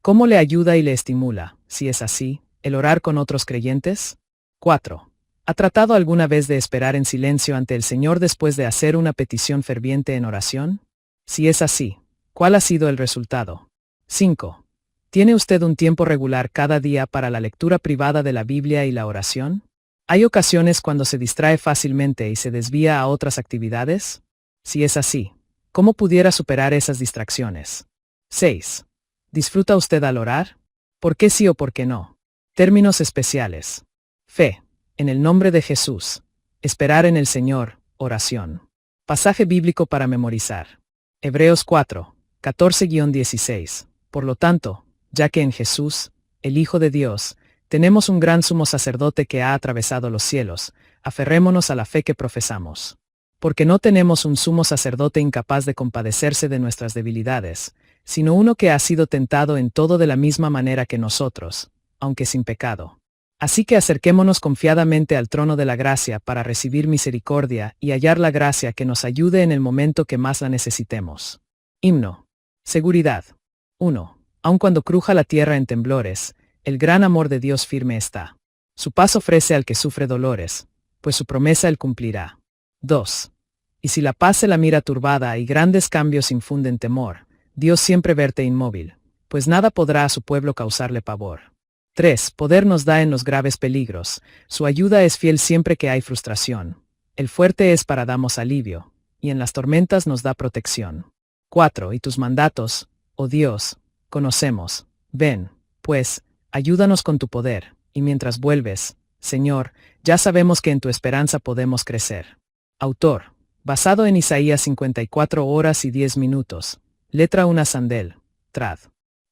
¿Cómo le ayuda y le estimula, si es así, el orar con otros creyentes? 4. ¿Ha tratado alguna vez de esperar en silencio ante el Señor después de hacer una petición ferviente en oración? Si es así, ¿cuál ha sido el resultado? 5. ¿Tiene usted un tiempo regular cada día para la lectura privada de la Biblia y la oración? ¿Hay ocasiones cuando se distrae fácilmente y se desvía a otras actividades? Si es así, ¿cómo pudiera superar esas distracciones? 6. ¿Disfruta usted al orar? ¿Por qué sí o por qué no? Términos especiales. Fe. En el nombre de Jesús. Esperar en el Señor. Oración. Pasaje bíblico para memorizar. Hebreos 4, 14-16. Por lo tanto, ya que en Jesús, el Hijo de Dios, tenemos un gran sumo sacerdote que ha atravesado los cielos, aferrémonos a la fe que profesamos. Porque no tenemos un sumo sacerdote incapaz de compadecerse de nuestras debilidades, sino uno que ha sido tentado en todo de la misma manera que nosotros, aunque sin pecado. Así que acerquémonos confiadamente al trono de la gracia para recibir misericordia y hallar la gracia que nos ayude en el momento que más la necesitemos. Himno. Seguridad. 1. Aun cuando cruja la tierra en temblores, el gran amor de Dios firme está. Su paz ofrece al que sufre dolores, pues su promesa Él cumplirá. 2. Y si la paz se la mira turbada y grandes cambios infunden temor, Dios siempre verte inmóvil, pues nada podrá a su pueblo causarle pavor. 3. Poder nos da en los graves peligros, su ayuda es fiel siempre que hay frustración. El fuerte es para damos alivio, y en las tormentas nos da protección. 4. Y tus mandatos, oh Dios, conocemos. Ven, pues, ayúdanos con tu poder, y mientras vuelves, Señor, ya sabemos que en tu esperanza podemos crecer. Autor. Basado en Isaías 54 horas y 10 minutos. Letra 1 Sandel. Trad.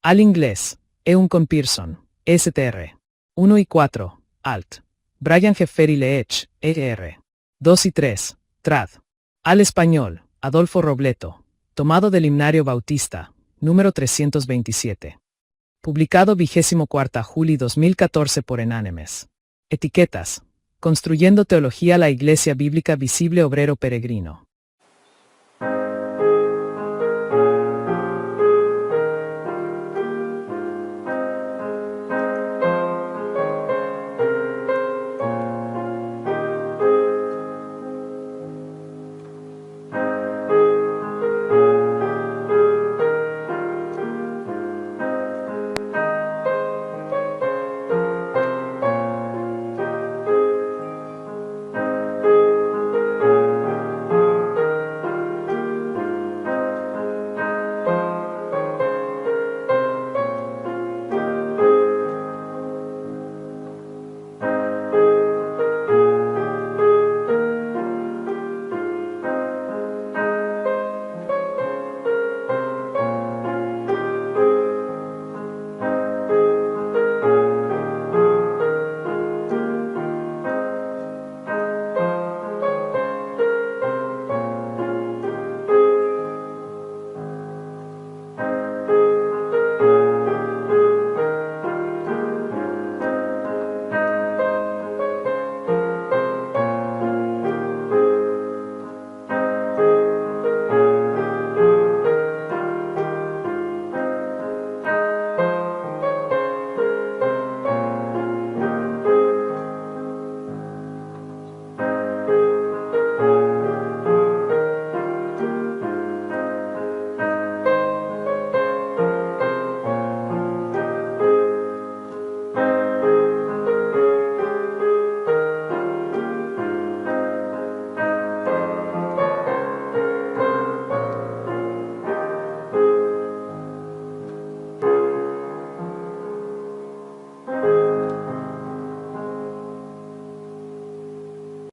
Al inglés. Eun con Pearson. STR. 1 y 4. Alt. Brian Jeffrey Leech, E.R. 2 y 3, trad. Al español, Adolfo Robleto. Tomado del Himnario Bautista, número 327. Publicado 24 julio 2014 por Enánimes. Etiquetas. Construyendo Teología. La Iglesia Bíblica Visible Obrero Peregrino.